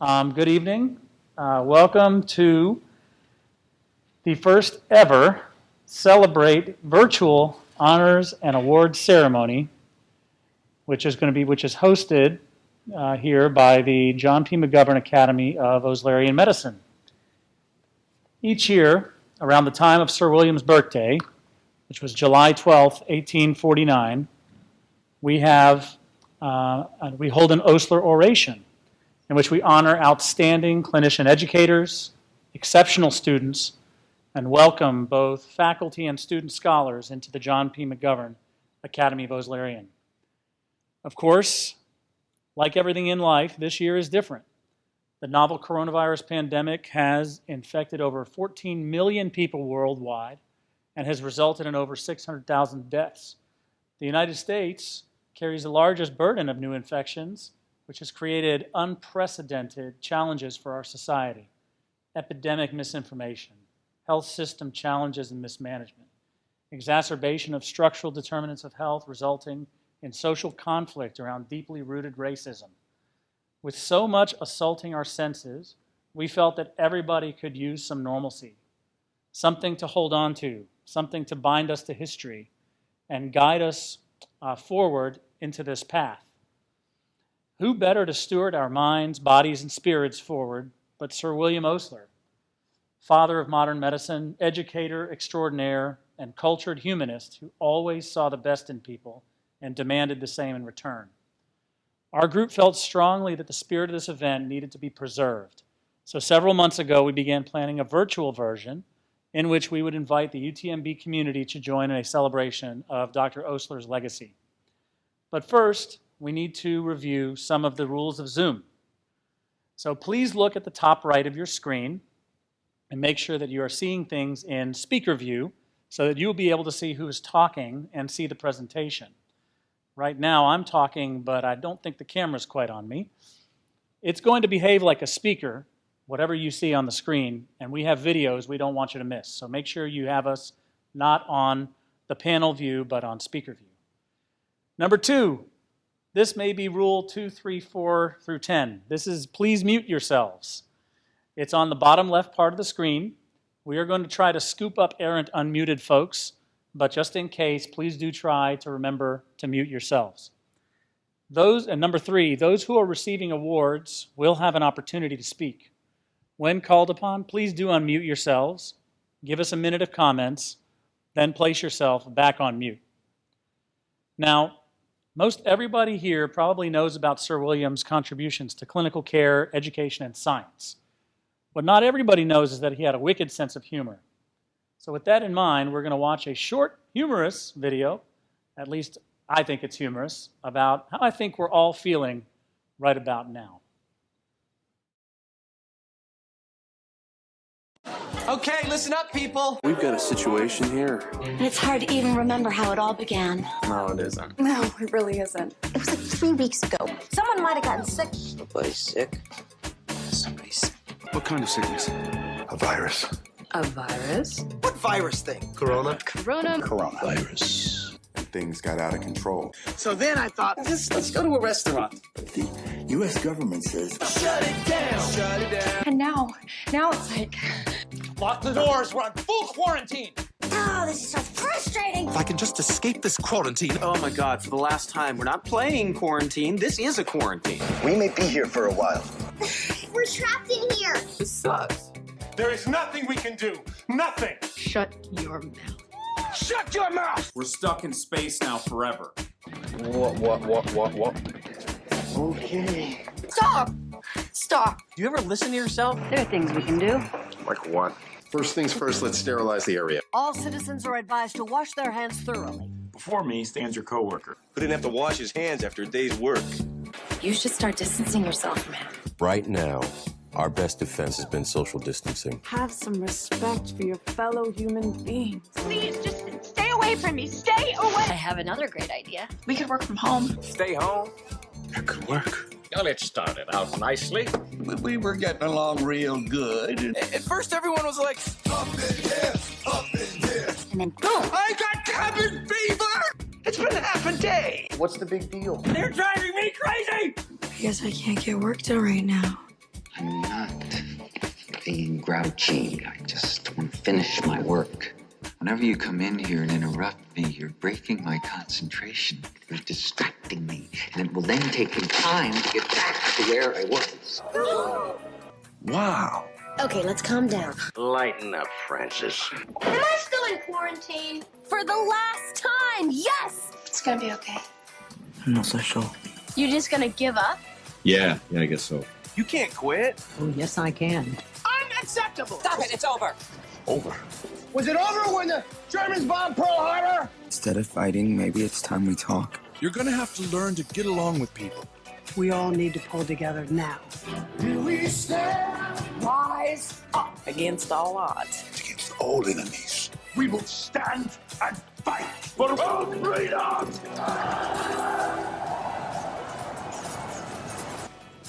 Good evening. Welcome to the first ever Celebrate virtual honors and awards ceremony, which is hosted here by the John P. McGovern Academy of Oslerian Medicine. Each year, around the time of Sir William's birthday, which was July 12th, 1849, we hold an Osler oration in which we honor outstanding clinician educators, exceptional students, and welcome both faculty and student scholars into the John P. McGovern Academy of Oslerian. Of course, like everything in life, this year is different. The novel coronavirus pandemic has infected over 14 million people worldwide and has resulted in over 600,000 deaths. The United States carries the largest burden of new infections, which has created unprecedented challenges for our society: epidemic misinformation, health system challenges and mismanagement, exacerbation of structural determinants of health resulting in social conflict around deeply rooted racism. With so much assaulting our senses, we felt that everybody could use some normalcy, something to hold on to, something to bind us to history and guide us forward into this path. Who better to steward our minds, bodies, and spirits forward but Sir William Osler, father of modern medicine, educator extraordinaire, and cultured humanist who always saw the best in people and demanded the same in return. Our group felt strongly that the spirit of this event needed to be preserved. So several months ago, we began planning a virtual version in which we would invite the UTMB community to join in a celebration of Dr. Osler's legacy. But first, we need to review some of the rules of Zoom. So please look at the top right of your screen and make sure that you are seeing things in speaker view so that you'll be able to see who is talking and see the presentation. Right now I'm talking, but I don't think the camera's quite on me. It's going to behave like a speaker, whatever you see on the screen, and we have videos we don't want you to miss. So make sure you have us not on the panel view, but on speaker view. Number 2, this may be rule 2, 3, 4 through 10. This is please mute yourselves. It's on the bottom left part of the screen. We are going to try to scoop up errant unmuted folks, but just in case, please do try to remember to mute yourselves. And number 3, those who are receiving awards will have an opportunity to speak. When called upon, please do unmute yourselves, give us a minute of comments, then place yourself back on mute. Now, most everybody here probably knows about Sir William's contributions to clinical care, education, and science. What not everybody knows is that he had a wicked sense of humor. So with that in mind, we're going to watch a short, humorous video, at least I think it's humorous, about how I think we're all feeling right about now. Okay, listen up, people. We've got a situation here. And it's hard to even remember how it all began. No, it isn't. No, it really isn't. It was like 3 weeks ago. Someone might have gotten sick. Somebody's sick. Somebody's sick. What kind of sickness? A virus. A virus? What virus thing? Corona? Coronavirus. And things got out of control. So then I thought, let's go to a restaurant. The U.S. government says, Shut it down. Shut it down. And now it's like... Lock the doors. We're on full quarantine. Oh, this is so frustrating. If I can just escape this quarantine. Oh my God, for the last time, we're not playing quarantine. This is a quarantine. We may be here for a while. We're trapped in here. This sucks. There is nothing we can do. Nothing. Shut your mouth. Shut your mouth. We're stuck in space now forever. What? Okay. Stop. Do you ever listen to yourself? There are things we can do. Like what? first things first, let's sterilize the area. All citizens are advised to wash their hands thoroughly. Before me stands your coworker, who didn't have to wash his hands after a day's work. You should start distancing yourself from him. Right now, our best defense has been social distancing. Have some respect for your fellow human beings. Please, just stay away from me. Stay away. I have another great idea. We could work from home. Stay home. That could work. Well, it started out nicely. We were getting along real good. At first, everyone was like, up in here, up in here. And then boom! I got cabin fever! It's been half a day. What's the big deal? They're driving me crazy! I guess I can't get work done right now. I'm not being grouchy. I just want to finish my work. Whenever you come in here and interrupt me, you're breaking my concentration. You're distracting me. And it will then take me time to get back to where I was. Wow. Okay, let's calm down. Lighten up, Francis. Am I still in quarantine? For the last time, yes! It's gonna be okay. I'm not so sure. You just gonna give up? Yeah, I guess so. You can't quit. Oh, yes, I can. Unacceptable! Stop it, it's over. Over. Was it over when the Germans bombed Pearl Harbor? Instead of fighting, maybe it's time we talk. You're gonna have to learn to get along with people. We all need to pull together now. Here we stand, rise up. Against all odds. Against all enemies. We will stand and fight for world freedom!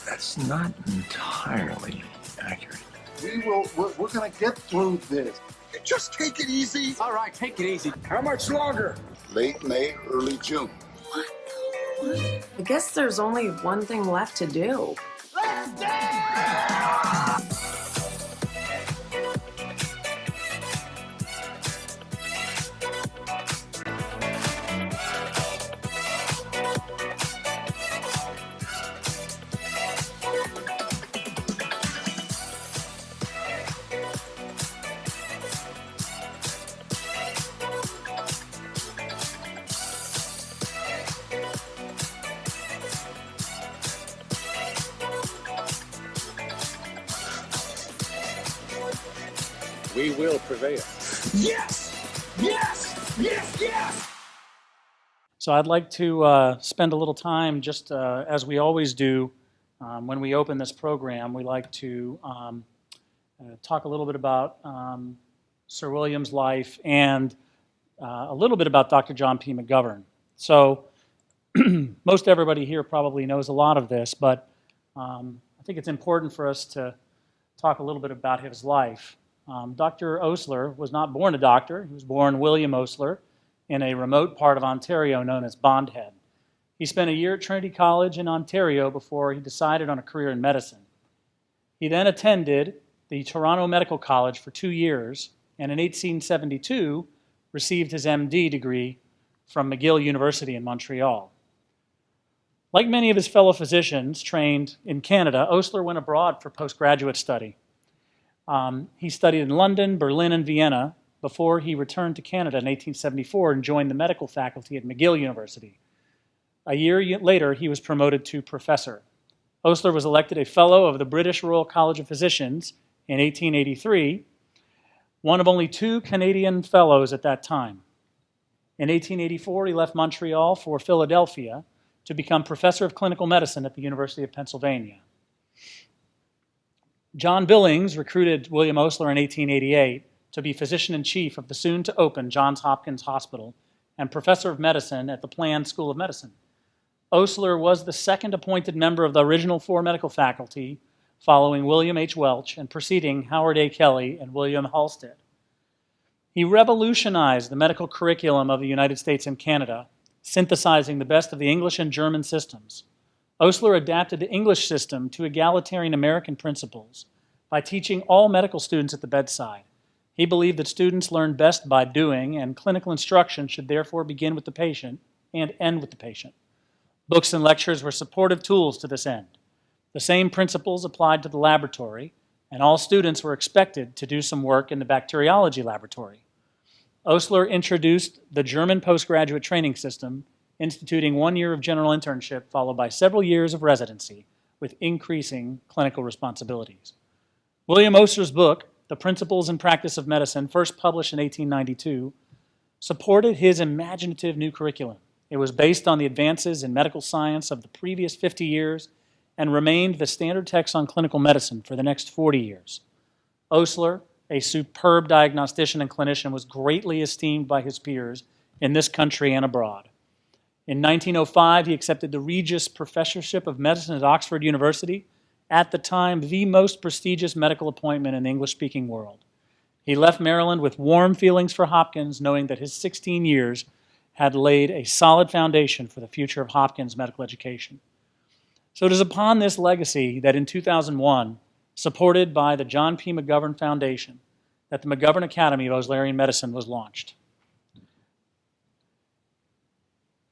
That's not entirely accurate. We're gonna get through this. Just take it easy. All right, take it easy. How much longer? Late May, early June. I guess there's only one thing left to do. Let's dance! We will prevail. Yes! Yes! Yes! Yes! So I'd like to spend a little time, just as we always do when we open this program, we like to talk a little bit about Sir William's life and a little bit about Dr. John P. McGovern. So most everybody here probably knows a lot of this, but I think it's important for us to talk a little bit about his life. Dr. Osler was not born a doctor. He was born William Osler in a remote part of Ontario known as Bondhead. He spent a year at Trinity College in Ontario before he decided on a career in medicine. He then attended the Toronto Medical College for 2 years, and in 1872 received his MD degree from McGill University in Montreal. Like many of his fellow physicians trained in Canada, Osler went abroad for postgraduate study. He studied in London, Berlin, and Vienna before he returned to Canada in 1874 and joined the medical faculty at McGill University. A year later, he was promoted to professor. Osler was elected a fellow of the British Royal College of Physicians in 1883, one of only 2 Canadian fellows at that time. In 1884, he left Montreal for Philadelphia to become professor of clinical medicine at the University of Pennsylvania. John Billings recruited William Osler in 1888 to be physician-in-chief of the soon-to-open Johns Hopkins Hospital and professor of medicine at the Planned School of Medicine. Osler was the second appointed member of the original 4 medical faculty, following William H. Welch and preceding Howard A. Kelly and William Halstead. He revolutionized the medical curriculum of the United States and Canada, synthesizing the best of the English and German systems. Osler adapted the English system to egalitarian American principles by teaching all medical students at the bedside. He believed that students learn best by doing, and clinical instruction should therefore begin with the patient and end with the patient. Books and lectures were supportive tools to this end. The same principles applied to the laboratory, and all students were expected to do some work in the bacteriology laboratory. Osler introduced the German postgraduate training system, instituting 1 year of general internship followed by several years of residency with increasing clinical responsibilities. William Osler's book, The Principles and Practice of Medicine, first published in 1892, supported his imaginative new curriculum. It was based on the advances in medical science of the previous 50 years and remained the standard text on clinical medicine for the next 40 years. Osler, a superb diagnostician and clinician, was greatly esteemed by his peers in this country and abroad. In 1905, he accepted the Regius Professorship of Medicine at Oxford University, at the time the most prestigious medical appointment in the English-speaking world. He left Maryland with warm feelings for Hopkins, knowing that his 16 years had laid a solid foundation for the future of Hopkins medical education. So it is upon this legacy that in 2001, supported by the John P. McGovern Foundation, that the McGovern Academy of Oslerian Medicine was launched.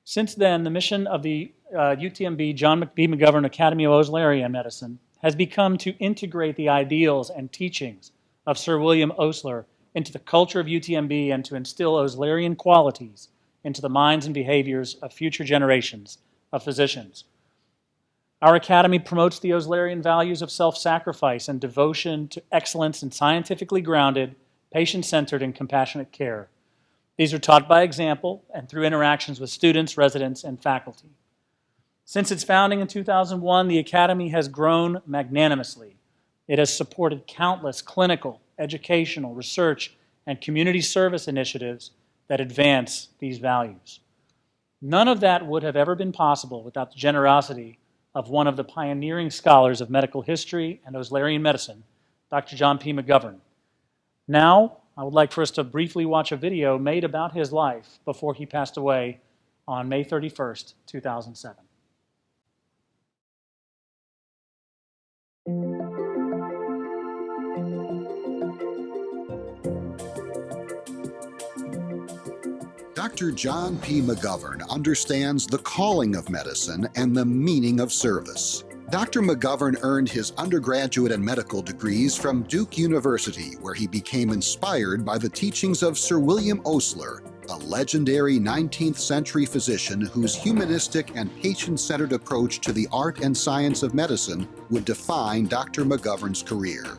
Since then, the mission of the UTMB John B. McGovern Academy of Oslerian Medicine has become to integrate the ideals and teachings of Sir William Osler into the culture of UTMB and to instill Oslerian qualities into the minds and behaviors of future generations of physicians. Our academy promotes the Oslerian values of self-sacrifice and devotion to excellence in scientifically grounded, patient-centered, and compassionate care. These are taught by example and through interactions with students, residents, and faculty. Since its founding in 2001, the Academy has grown magnanimously. It has supported countless clinical, educational, research, and community service initiatives that advance these values. None of that would have ever been possible without the generosity of one of the pioneering scholars of medical history and Oslerian medicine, Dr. John P. McGovern. Now, I would like for us to briefly watch a video made about his life before he passed away on May 31st, 2007. Dr. John P. McGovern understands the calling of medicine and the meaning of service. Dr. McGovern earned his undergraduate and medical degrees from Duke University, where he became inspired by the teachings of Sir William Osler, a legendary 19th century physician whose humanistic and patient-centered approach to the art and science of medicine would define Dr. McGovern's career.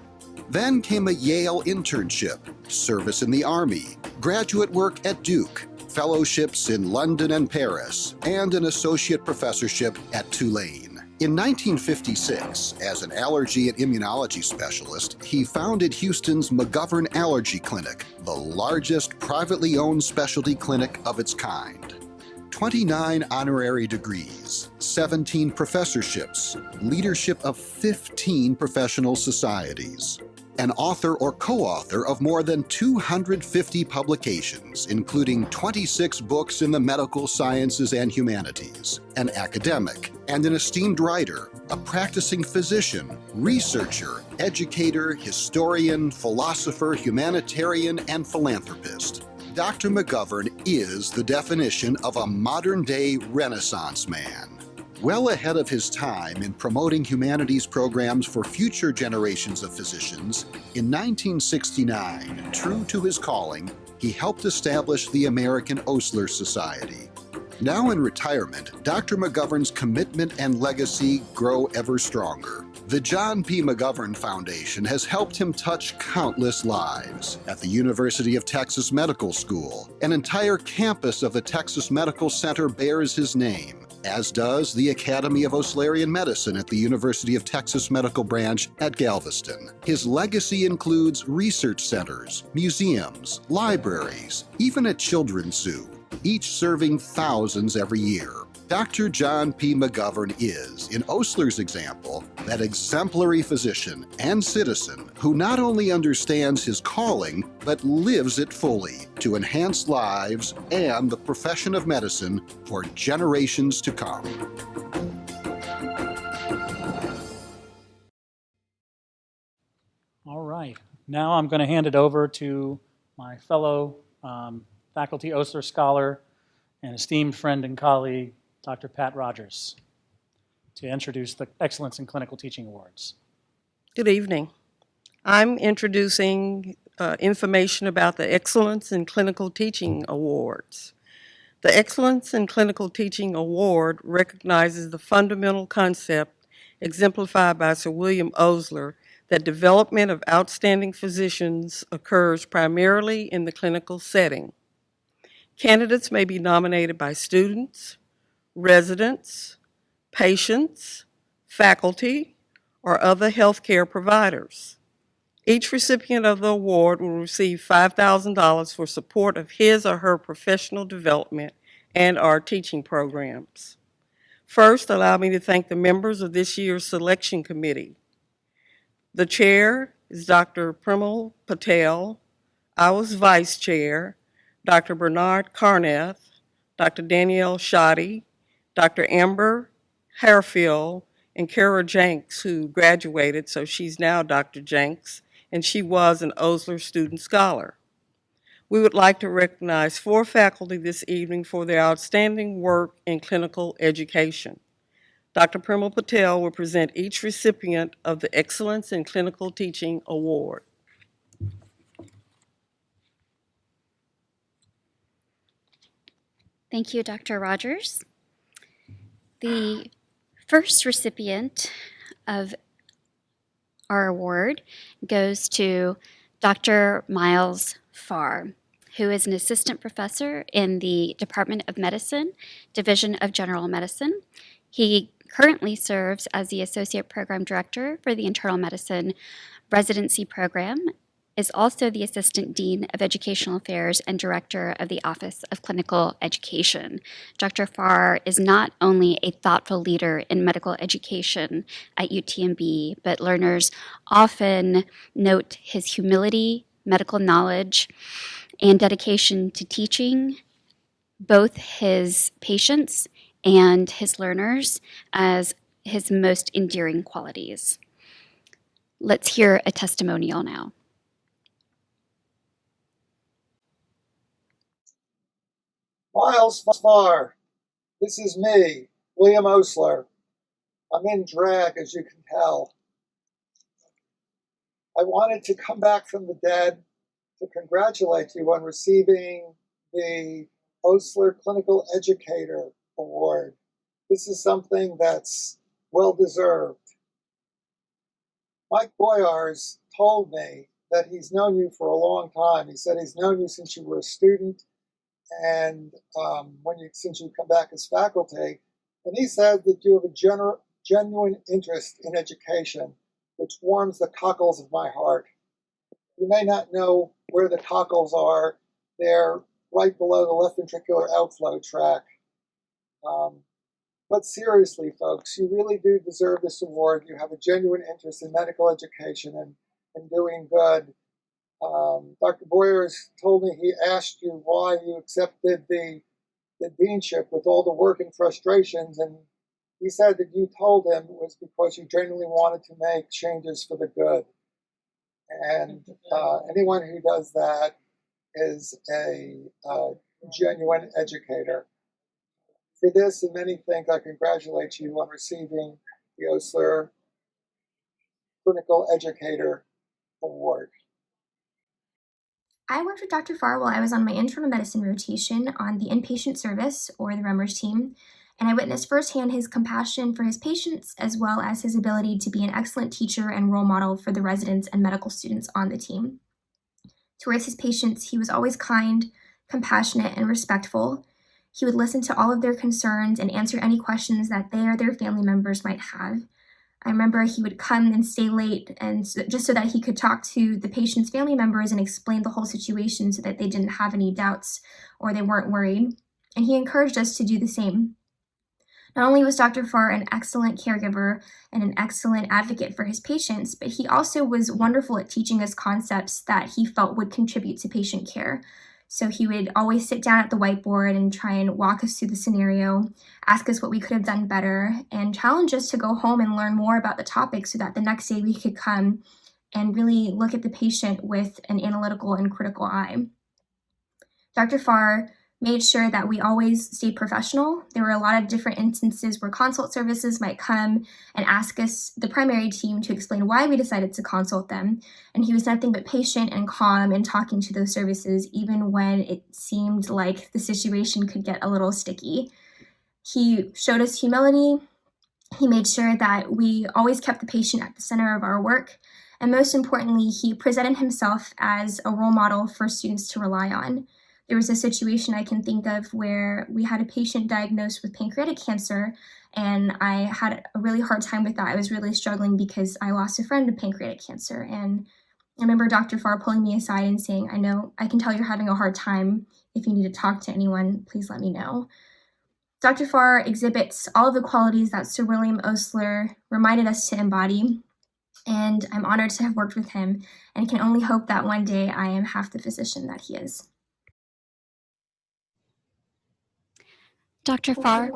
Then came a Yale internship, service in the Army, graduate work at Duke, fellowships in London and Paris, and an associate professorship at Tulane. In 1956, as an allergy and immunology specialist, he founded Houston's McGovern Allergy Clinic, the largest privately owned specialty clinic of its kind. 29 honorary degrees, 17 professorships, leadership of 15 professional societies. An author or co-author of more than 250 publications, including 26 books in the medical sciences and humanities, an academic and an esteemed writer, a practicing physician, researcher, educator, historian, philosopher, humanitarian, and philanthropist. Dr. McGovern is the definition of a modern-day Renaissance man. Well ahead of his time in promoting humanities programs for future generations of physicians, in 1969, true to his calling, he helped establish the American Osler Society. Now in retirement, Dr. McGovern's commitment and legacy grow ever stronger. The John P. McGovern Foundation has helped him touch countless lives. At the University of Texas Medical School, an entire campus of the Texas Medical Center bears his name, as does the Academy of Oslerian Medicine at the University of Texas Medical Branch at Galveston. His legacy includes research centers, museums, libraries, even a children's zoo, each serving thousands every year. Dr. John P. McGovern is, in Osler's example, that exemplary physician and citizen who not only understands his calling, but lives it fully to enhance lives and the profession of medicine for generations to come. All right. Now I'm going to hand it over to my fellow faculty Osler scholar and esteemed friend and colleague, Dr. Pat Rogers, to introduce the Excellence in Clinical Teaching Awards. Good evening. I'm introducing information about the Excellence in Clinical Teaching Awards. The Excellence in Clinical Teaching Award recognizes the fundamental concept exemplified by Sir William Osler that development of outstanding physicians occurs primarily in the clinical setting. Candidates may be nominated by students, residents, patients, faculty, or other healthcare providers. Each recipient of the award will receive $5,000 for support of his or her professional development and our teaching programs. First, allow me to thank the members of this year's selection committee. The chair is Dr. Premal Patel. I was vice chair, Dr. Bernard Carneth, Dr. Danielle Shoddy, Dr. Amber Harefield, and Kara Jenks, who graduated, so she's now Dr. Jenks, and she was an Osler Student Scholar. We would like to recognize 4 faculty this evening for their outstanding work in clinical education. Dr. Premal Patel will present each recipient of the Excellence in Clinical Teaching Award. Thank you, Dr. Rogers. The first recipient of our award goes to Dr. Miles Farr, who is an assistant professor in the Department of Medicine, Division of General Medicine. He currently serves as the Associate Program Director for the Internal Medicine Residency Program, is also the Assistant Dean of Educational Affairs and Director of the Office of Clinical Education. Dr. Farr is not only a thoughtful leader in medical education at UTMB, but learners often note his humility, medical knowledge, and dedication to teaching both his patients and his learners as his most endearing qualities. Let's hear a testimonial now. Miles Farr, this is me, William Osler. I'm in drag, as you can tell. I wanted to come back from the dead to congratulate you on receiving the Osler Clinical Educator Award. This is something that's well-deserved. Mike Boyars told me that he's known you for a long time. He said he's known you since you were a student and since you come back as faculty. And he said that you have a genuine interest in education, which warms the cockles of my heart. You may not know where the cockles are. They're right below the left ventricular outflow tract. But seriously, folks, you really do deserve this award. You have a genuine interest in medical education and doing good. Dr. Boyers told me he asked you why you accepted the deanship with all the work and frustrations, and he said that you told him it was because you genuinely wanted to make changes for the good. And anyone who does that is a genuine educator. For this and many things, I congratulate you on receiving the Osler Clinical Educator Award. I worked with Dr. Farr while I was on my internal medicine rotation on the inpatient service, or the REMERS team, and I witnessed firsthand his compassion for his patients, as well as his ability to be an excellent teacher and role model for the residents and medical students on the team. Towards his patients, he was always kind, compassionate, and respectful. He would listen to all of their concerns and answer any questions that they or their family members might have. I remember he would come and stay late and just so that he could talk to the patient's family members and explain the whole situation so that they didn't have any doubts or they weren't worried. And he encouraged us to do the same. Not only was Dr. Farr an excellent caregiver and an excellent advocate for his patients, but he also was wonderful at teaching us concepts that he felt would contribute to patient care. So he would always sit down at the whiteboard and try and walk us through the scenario, ask us what we could have done better, and challenge us to go home and learn more about the topic so that the next day we could come and really look at the patient with an analytical and critical eye. Dr. Farr made sure that we always stayed professional. There were a lot of different instances where consult services might come and ask us, the primary team, to explain why we decided to consult them. And he was nothing but patient and calm in talking to those services, even when it seemed like the situation could get a little sticky. He showed us humility. He made sure that we always kept the patient at the center of our work. And most importantly, he presented himself as a role model for students to rely on. There was a situation I can think of where we had a patient diagnosed with pancreatic cancer, and I had a really hard time with that. I was really struggling because I lost a friend to pancreatic cancer. And I remember Dr. Farr pulling me aside and saying, I can tell you're having a hard time. If you need to talk to anyone, please let me know. Dr. Farr exhibits all of the qualities that Sir William Osler reminded us to embody. And I'm honored to have worked with him and can only hope that one day I am half the physician that he is. Dr. Farr,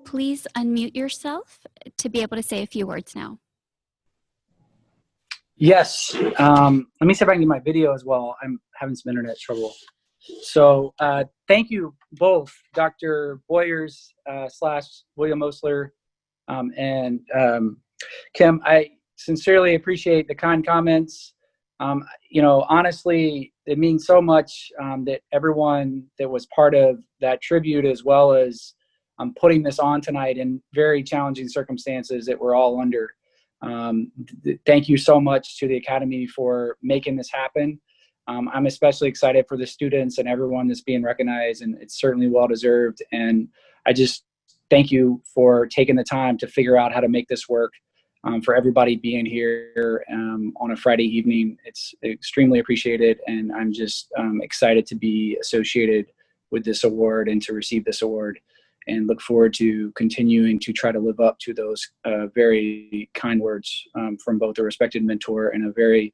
please unmute yourself to be able to say a few words now? Yes. Let me see if I can get my video as well. I'm having some internet trouble. So thank you both, Dr. Boyers / William Osler and Kim. I sincerely appreciate the kind comments. Honestly, it means so much that everyone that was part of that tribute, as well as putting this on tonight in very challenging circumstances that we're all under. Thank you so much to the Academy for making this happen. I'm especially excited for the students and everyone that's being recognized, and it's certainly well-deserved. And I just thank you for taking the time to figure out how to make this work. For everybody being here on a Friday evening. It's extremely appreciated, and I'm just excited to be associated with this award and to receive this award, and look forward to continuing to try to live up to those very kind words from both a respected mentor and a very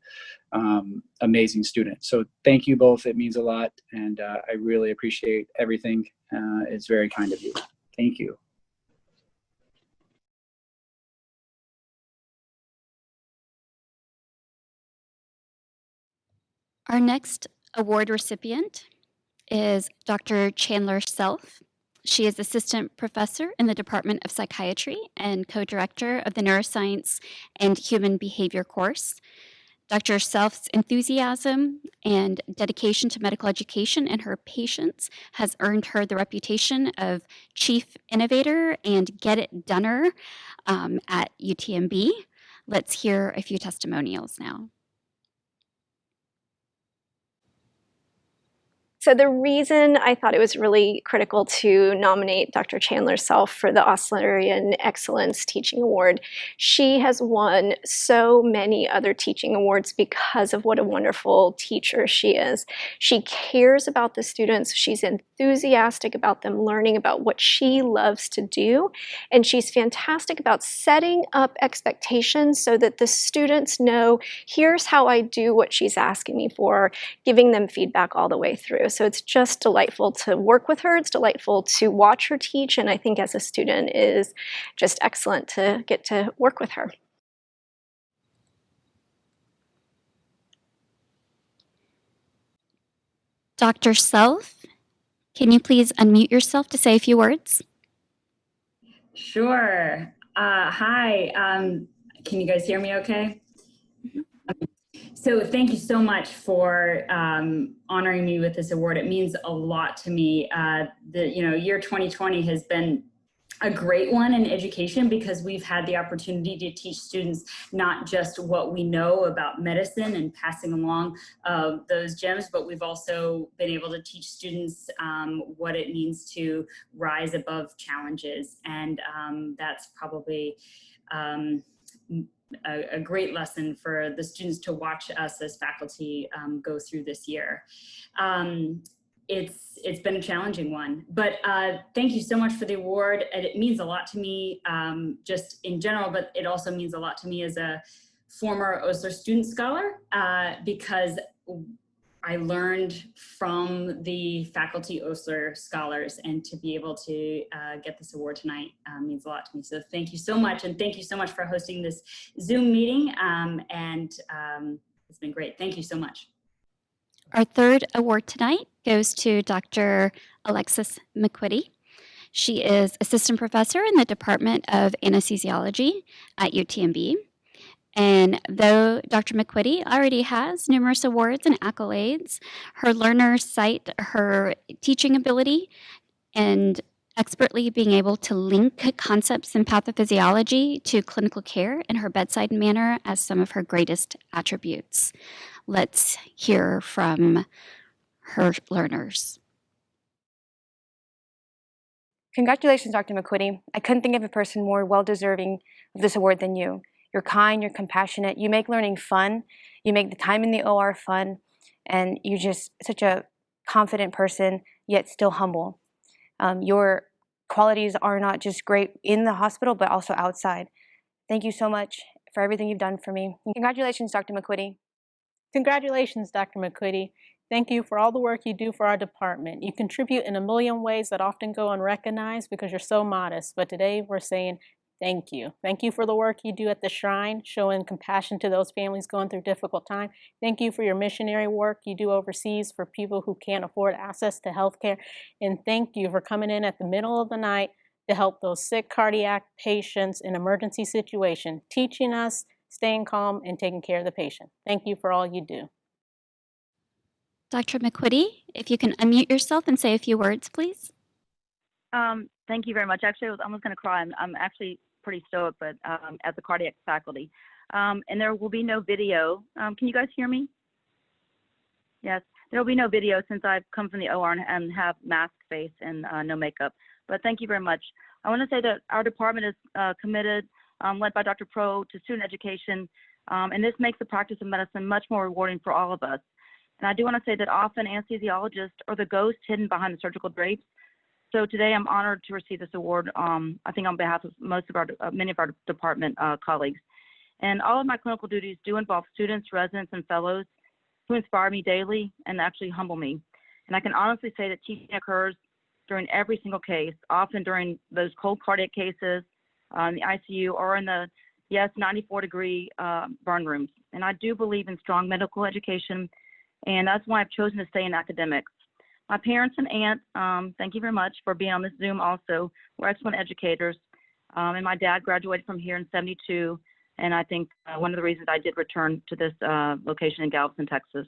amazing student. So thank you both. It means a lot, and I really appreciate everything. It's very kind of you. Thank you. Our next award recipient is Dr. Chandler Self. She is assistant professor in the Department of Psychiatry and co-director of the Neuroscience and Human Behavior course. Dr. Self's enthusiasm and dedication to medical education and her patients has earned her the reputation of chief innovator and get-it-doner at UTMB. Let's hear a few testimonials now. So the reason I thought it was really critical to nominate Dr. Chandler Self for the Oslerian Excellence Teaching Award, she has won so many other teaching awards because of what a wonderful teacher she is. She cares about the students. She's enthusiastic about them learning about what she loves to do. And she's fantastic about setting up expectations so that the students know, here's how I do what she's asking me for, giving them feedback all the way through. So it's just delightful to work with her. It's delightful to watch her teach. And I think as a student it is just excellent to get to work with her. Dr. Self, can you please unmute yourself to say a few words? Sure. Hi. Can you guys hear me okay? So thank you so much for honoring me with this award. It means a lot to me. Year 2020 has been a great one in education because we've had the opportunity to teach students not just what we know about medicine and passing along those gems, but we've also been able to teach students what it means to rise above challenges. And that's probably a great lesson for the students to watch us as faculty go through this year. It's been a challenging one, but thank you so much for the award. And it means a lot to me just in general, but it also means a lot to me as a former Osler student scholar because I learned from the faculty Osler scholars, and to be able to get this award tonight means a lot to me. So thank you so much, and thank you so much for hosting this Zoom meeting, it's been great. Thank you so much. Our third award tonight goes to Dr. Alexis McQuitty. She is assistant professor in the Department of Anesthesiology at UTMB. And though Dr. McQuitty already has numerous awards and accolades, her learners cite her teaching ability and expertly being able to link concepts in pathophysiology to clinical care and her bedside manner as some of her greatest attributes. Let's hear from her learners. Congratulations, Dr. McQuitty. I couldn't think of a person more well-deserving of this award than you. You're kind, you're compassionate, you make learning fun, you make the time in the OR fun, and you're just such a confident person, yet still humble. Your qualities are not just great in the hospital, but also outside. Thank you so much for everything you've done for me. Congratulations, Dr. McQuitty. Congratulations, Dr. McQuitty. Thank you for all the work you do for our department. You contribute in a million ways that often go unrecognized because you're so modest, but today we're saying thank you. Thank you for the work you do at the Shrine, showing compassion to those families going through difficult time. Thank you for your missionary work you do overseas for people who can't afford access to health care. And thank you for coming in at the middle of the night to help those sick cardiac patients in emergency situation, teaching us, staying calm, and taking care of the patient. Thank you for all you do. Dr. McQuitty, if you can unmute yourself and say a few words, please. Thank you very much. Actually, I was almost going to cry. I'm actually pretty stoic, but as a cardiac faculty. And there will be no video. Can you guys hear me? Yes. There will be no video since I've come from the OR and have mask face and no makeup. But thank you very much. I want to say that our department is committed, led by Dr. Pro, to student education. And this makes the practice of medicine much more rewarding for all of us. And I do want to say that often anesthesiologists are the ghost hidden behind the surgical drapes. So today I'm honored to receive this award, I think on behalf of many of our department colleagues. And all of my clinical duties do involve students, residents, and fellows who inspire me daily and actually humble me. And I can honestly say that teaching occurs during every single case, often during those cold cardiac cases, in the ICU, or in the, 94-degree burn rooms. And I do believe in strong medical education, and that's why I've chosen to stay in academics. My parents and aunt, thank you very much for being on this Zoom also. We're excellent educators. And my dad graduated from here in '72. And I think one of the reasons I did return to this location in Galveston, Texas.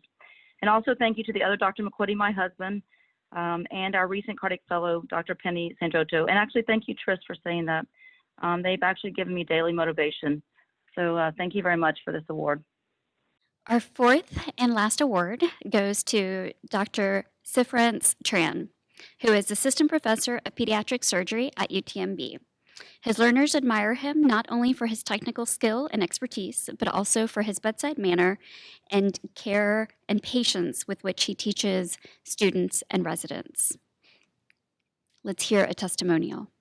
And also thank you to the other Dr. McQuitty, my husband, and our recent cardiac fellow, Dr. Penny Sanjoto. And actually thank you, Tris, for saying that. They've actually given me daily motivation. So thank you very much for this award. Our fourth and last award goes to Dr. Sifrance Tran, who is Assistant Professor of Pediatric Surgery at UTMB. His learners admire him not only for his technical skill and expertise, but also for his bedside manner and care and patience with which he teaches students and residents. Let's hear a testimonial.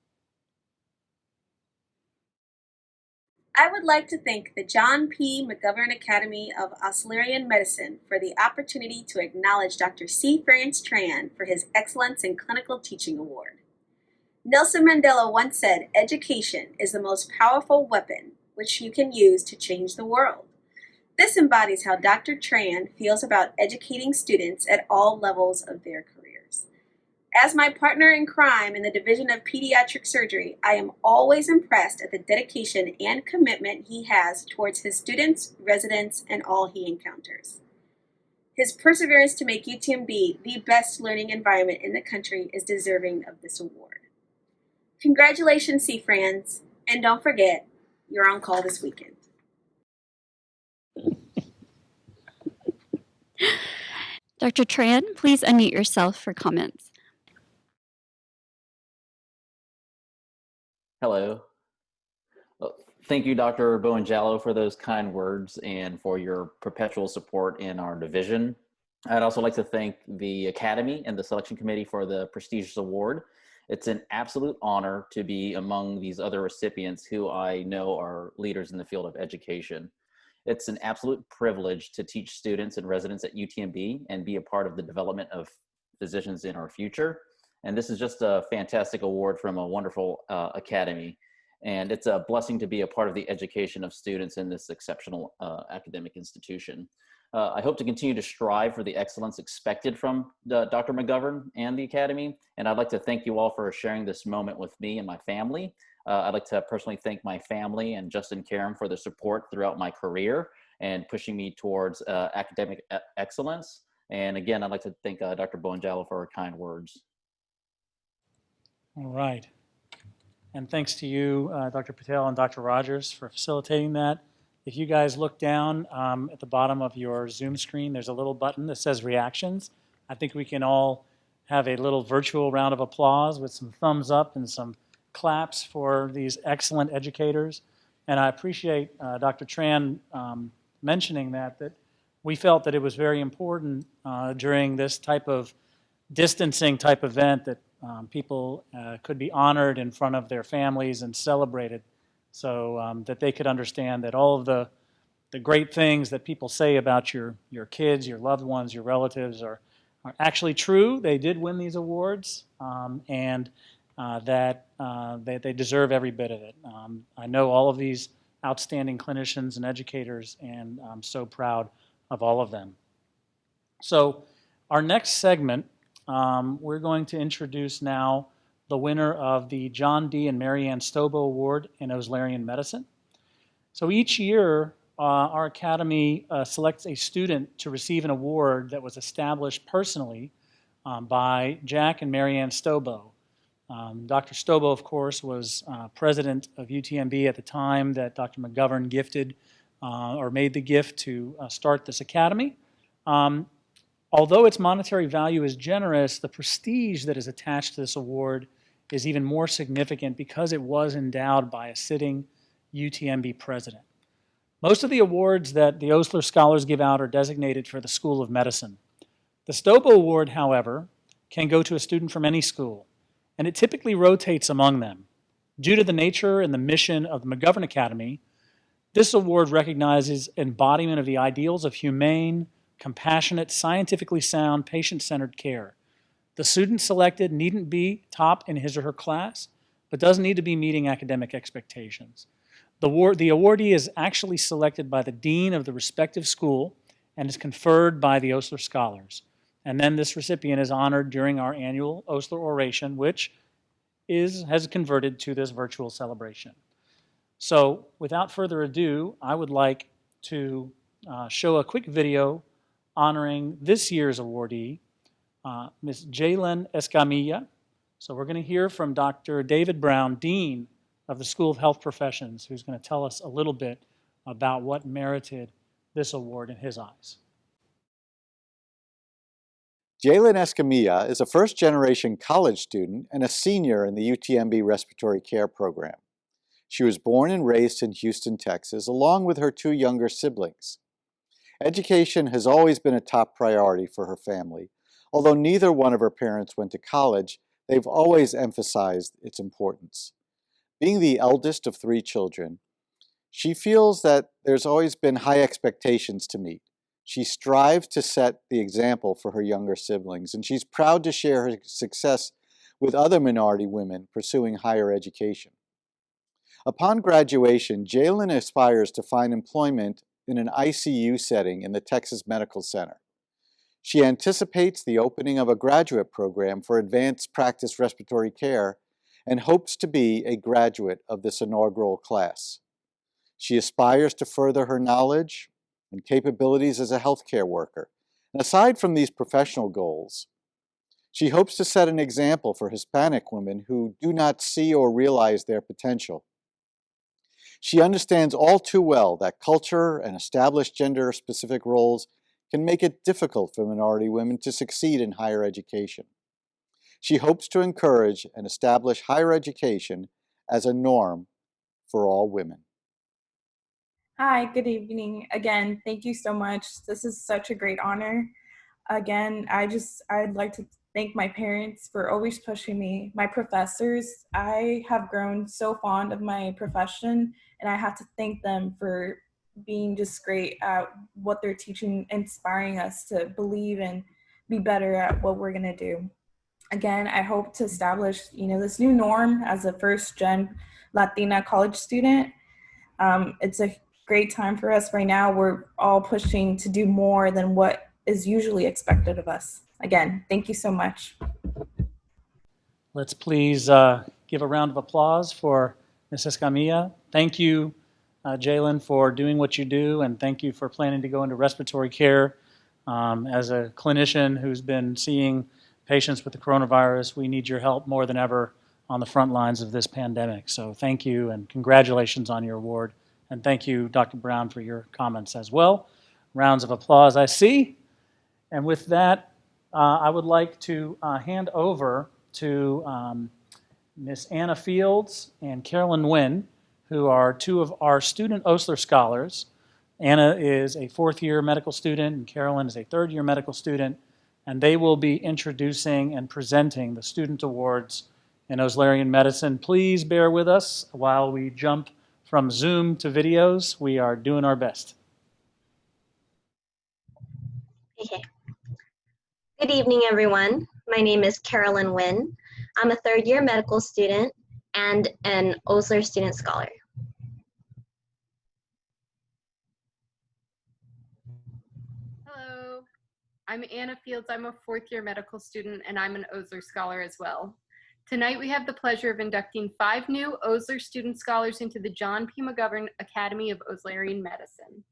I would like to thank the John P. McGovern Academy of Oscularian Medicine for the opportunity to acknowledge Dr. Sifrance Tran for his Excellence in Clinical Teaching Award. Nelson Mandela once said, "Education is the most powerful weapon which you can use to change the world." This embodies how Dr. Tran feels about educating students at all levels of their careers. As my partner in crime in the Division of Pediatric Surgery, I am always impressed at the dedication and commitment he has towards his students, residents, and all he encounters. His perseverance to make UTMB the best learning environment in the country is deserving of this award. Congratulations, Sifrance, and don't forget, you're on call this weekend. Dr. Tran, please unmute yourself for comments. Hello. Thank you, Dr. Bowen-Jallow, for those kind words and for your perpetual support in our division. I'd also like to thank the Academy and the selection committee for the prestigious award. It's an absolute honor to be among these other recipients who I know are leaders in the field of education. It's an absolute privilege to teach students and residents at UTMB and be a part of the development of physicians in our future. And this is just a fantastic award from a wonderful academy. And it's a blessing to be a part of the education of students in this exceptional academic institution. I hope to continue to strive for the excellence expected from Dr. McGovern and the Academy. And I'd like to thank you all for sharing this moment with me and my family. I'd like to personally thank my family and Justin Karam for their support throughout my career and pushing me towards academic excellence. And again, I'd like to thank Dr. Bowen-Jallow for her kind words. All right. And thanks to you, Dr. Patel and Dr. Rogers, for facilitating that. If you guys look down at the bottom of your Zoom screen, there's a little button that says reactions. I think we can all have a little virtual round of applause with some thumbs up and some claps for these excellent educators. And I appreciate Dr. Tran mentioning that we felt that it was very important during this type of distancing type event that people could be honored in front of their families and celebrated, so that they could understand that all of the the great things that people say about your kids, your loved ones, your relatives are actually true. They did win these awards, and that they deserve every bit of it. I know all of these outstanding clinicians and educators, and I'm so proud of all of them. So our next segment, we're going to introduce now the winner of the John D. and Mary Ann Stobo Award in Oslarian Medicine. So each year, our Academy selects a student to receive an award that was established personally by Jack and Mary Ann Stobo. Dr. Stobo, of course, was president of UTMB at the time that Dr. McGovern gifted or made the gift to start this academy. Although its monetary value is generous, the prestige that is attached to this award is even more significant because it was endowed by a sitting UTMB president. Most of the awards that the Osler Scholars give out are designated for the School of Medicine. The Stobo Award, however, can go to a student from any school, and it typically rotates among them. Due to the nature and the mission of the McGovern Academy, this award recognizes embodiment of the ideals of humane, compassionate, scientifically sound, patient-centered care. The student selected needn't be top in his or her class, but does need to be meeting academic expectations. The awardee is actually selected by the dean of the respective school and is conferred by the Osler Scholars. And then this recipient is honored during our annual Osler Oration, which has converted to this virtual celebration. So without further ado, I would like to show a quick video honoring this year's awardee, Ms. Jalen Escamilla. So we're going to hear from Dr. David Brown, Dean of the School of Health Professions, who's going to tell us a little bit about what merited this award in his eyes. Jalen Escamilla is a first-generation college student and a senior in the UTMB Respiratory Care Program. She was born and raised in Houston, Texas, along with her two younger siblings. Education has always been a top priority for her family. Although neither one of her parents went to college, they've always emphasized its importance. Being the eldest of 3 children, she feels that there's always been high expectations to meet. She strives to set the example for her younger siblings, and she's proud to share her success with other minority women pursuing higher education. Upon graduation, Jalen aspires to find employment in an ICU setting in the Texas Medical Center. She anticipates the opening of a graduate program for advanced practice respiratory care and hopes to be a graduate of this inaugural class. She aspires to further her knowledge and capabilities as a healthcare worker. And aside from these professional goals, she hopes to set an example for Hispanic women who do not see or realize their potential. She understands all too well that culture and established gender-specific roles can make it difficult for minority women to succeed in higher education. She hopes to encourage and establish higher education as a norm for all women. Hi, good evening. Again, thank you so much. This is such a great honor. Again, I'd like to thank my parents for always pushing me, my professors. I have grown so fond of my profession, and I have to thank them for being just great at what they're teaching, inspiring us to believe and be better at what we're gonna do. Again, I hope to establish, this new norm as a first-gen Latina college student. It's a great time for us right now. We're all pushing to do more than what is usually expected of us. Again, thank you so much. Let's please give a round of applause for Ms. Escamilla. Thank you, Jalen, for doing what you do, and thank you for planning to go into respiratory care. As a clinician who's been seeing patients with the coronavirus, we need your help more than ever on the front lines of this pandemic. So thank you and congratulations on your award. And thank you, Dr. Brown, for your comments as well. Rounds of applause I see. And with that, I would like to hand over to Ms. Anna Fields and Carolyn Nguyen, who are 2 of our student Osler Scholars. Anna is a 4th-year medical student, and Carolyn is a 3rd-year medical student, and they will be introducing and presenting the student awards in Oslarian Medicine. Please bear with us while we jump from Zoom to videos. We are doing our best. Good evening, everyone. My name is Carolyn Nguyen. I'm a third-year medical student and an Osler Student Scholar. Hello, I'm Anna Fields. I'm a fourth-year medical student, and I'm an Osler Scholar as well. Tonight, we have the pleasure of inducting 5 new Osler Student Scholars into the John P. McGovern Academy of Oslerian Medicine.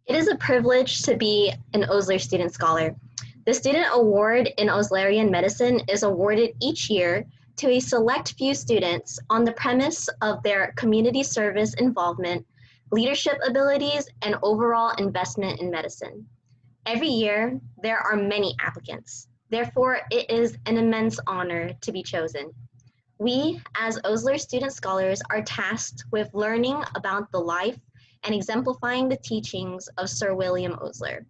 It is a privilege to be an Osler Student Scholar. The Student Award in Oslerian Medicine is awarded each year to a select few students on the premise of their community service involvement, leadership abilities, and overall investment in medicine. Every year, there are many applicants. Therefore, it is an immense honor to be chosen. We, as Osler Student Scholars, are tasked with learning about the life and exemplifying the teachings of Sir William Osler.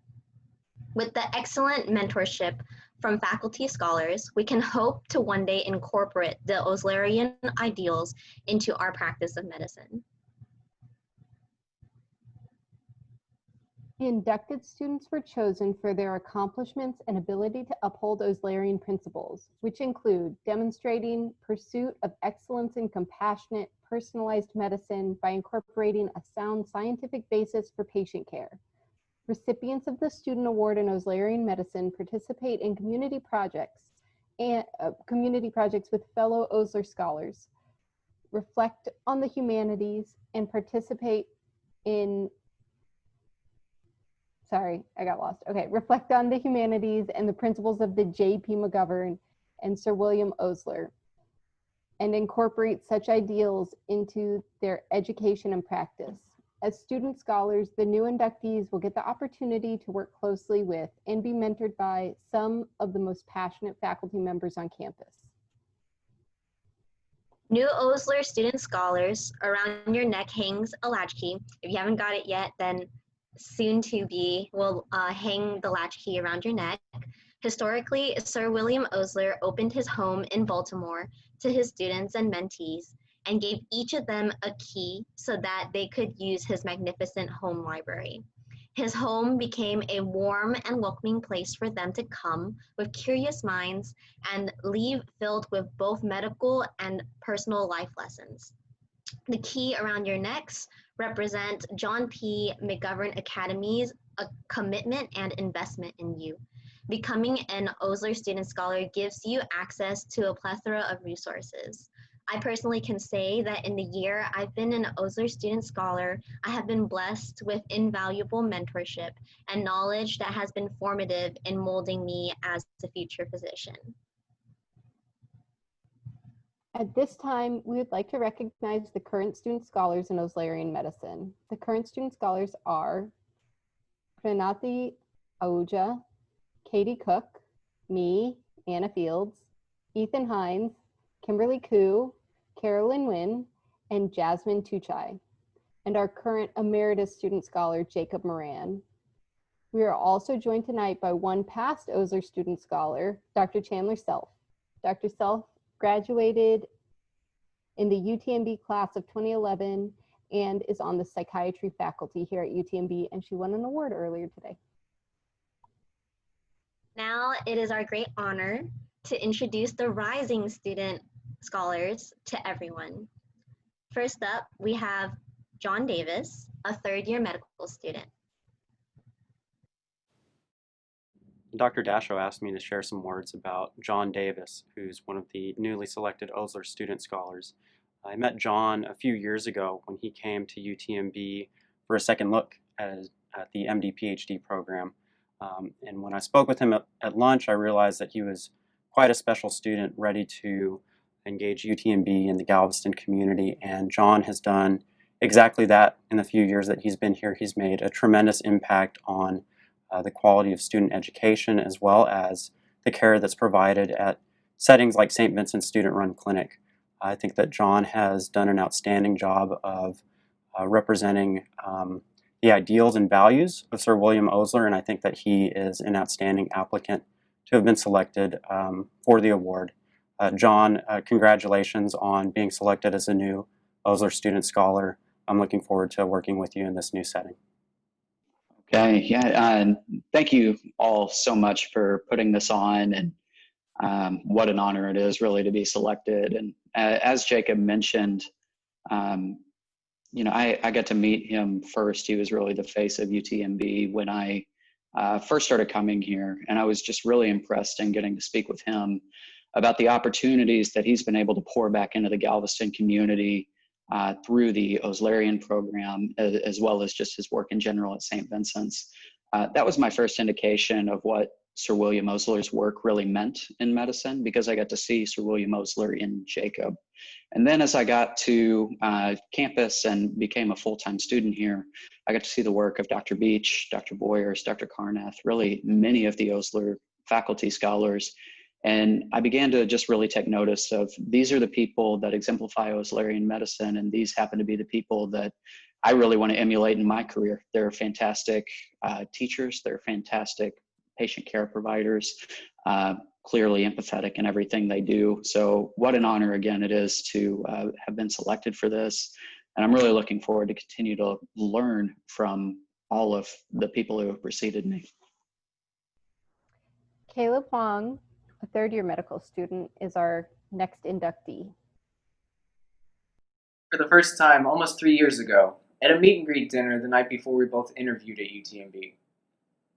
With the excellent mentorship from faculty scholars, we can hope to one day incorporate the Oslerian ideals into our practice of medicine. The inducted students were chosen for their accomplishments and ability to uphold Oslerian principles, which include demonstrating pursuit of excellence in compassionate, personalized medicine by incorporating a sound scientific basis for patient care. Recipients of the Student Award in Oslerian Medicine participate in community projects with fellow Osler scholars, reflect on the humanities, and participate in reflect on the humanities and the principles of the J.P. McGovern and Sir William Osler, and incorporate such ideals into their education and practice. As student scholars, the new inductees will get the opportunity to work closely with and be mentored by some of the most passionate faculty members on campus. New Osler Student Scholars, around your neck hangs a latchkey. If you haven't got it yet, then soon to be will hang the latchkey around your neck. Historically, Sir William Osler opened his home in Baltimore to his students and mentees and gave each of them a key so that they could use his magnificent home library. His home became a warm and welcoming place for them to come with curious minds and leave filled with both medical and personal life lessons. The key around your necks represent John P. McGovern Academy's commitment and investment in you. Becoming an Osler Student Scholar gives you access to a plethora of resources. I personally can say that in the year I've been an Osler Student Scholar, I have been blessed with invaluable mentorship and knowledge that has been formative in molding me as a future physician. At this time, we would like to recognize the current student scholars in Oslerian Medicine. The current student scholars are Pranati Ahuja, Katie Cook, me, Anna Fields, Ethan Hines, Kimberly Koo, Carolyn Nguyen, and Jasmine Tuchai, and our current emeritus student scholar, Jacob Moran. We are also joined tonight by one past Osler student scholar, Dr. Chandler Self. Dr. Self graduated in the UTMB class of 2011 and is on the psychiatry faculty here at UTMB, and she won an award earlier today. Now it is our great honor to introduce the rising student scholars to everyone. First up, we have John Davis, a third-year medical student. Dr. Dashow asked me to share some words about John Davis, who's one of the newly selected Osler Student Scholars. I met John a few years ago when he came to UTMB for a second look at the MD-PhD program. And when I spoke with him at lunch, I realized that he was quite a special student, ready to engage UTMB in the Galveston community. And John has done exactly that in the few years that he's been here. He's made a tremendous impact on the quality of student education, as well as the care that's provided at settings like St. Vincent Student Run Clinic. I think that John has done an outstanding job of representing the ideals and values of Sir William Osler, and I think that he is an outstanding applicant to have been selected for the award. John, congratulations on being selected as a new Osler Student Scholar. I'm looking forward to working with you in this new setting. Okay, yeah, thank you all so much for putting this on, and what an honor it is really to be selected. And as Jacob mentioned, I got to meet him first. He was really the face of UTMB when I first started coming here, and I was just really impressed in getting to speak with him about the opportunities that he's been able to pour back into the Galveston community through the Oslarian program, as well as just his work in general at St. Vincent's. That was my first indication of what Sir William Osler's work really meant in medicine, because I got to see Sir William Osler in Jacob. And then as I got to campus and became a full-time student here, I got to see the work of Dr. Beach, Dr. Boyers, Dr. Carnath, really many of the Osler faculty scholars. And I began to just really take notice of, these are the people that exemplify Oslarian medicine, and these happen to be the people that I really want to emulate in my career. They're fantastic teachers, they're fantastic patient care providers, clearly empathetic in everything they do. So what an honor again it is to have been selected for this. And I'm really looking forward to continue to learn from all of the people who have preceded me. Caleb Wong, a third-year medical student, is our next inductee. For the first time almost 3 years ago, at a meet and greet dinner the night before we both interviewed at UTMB.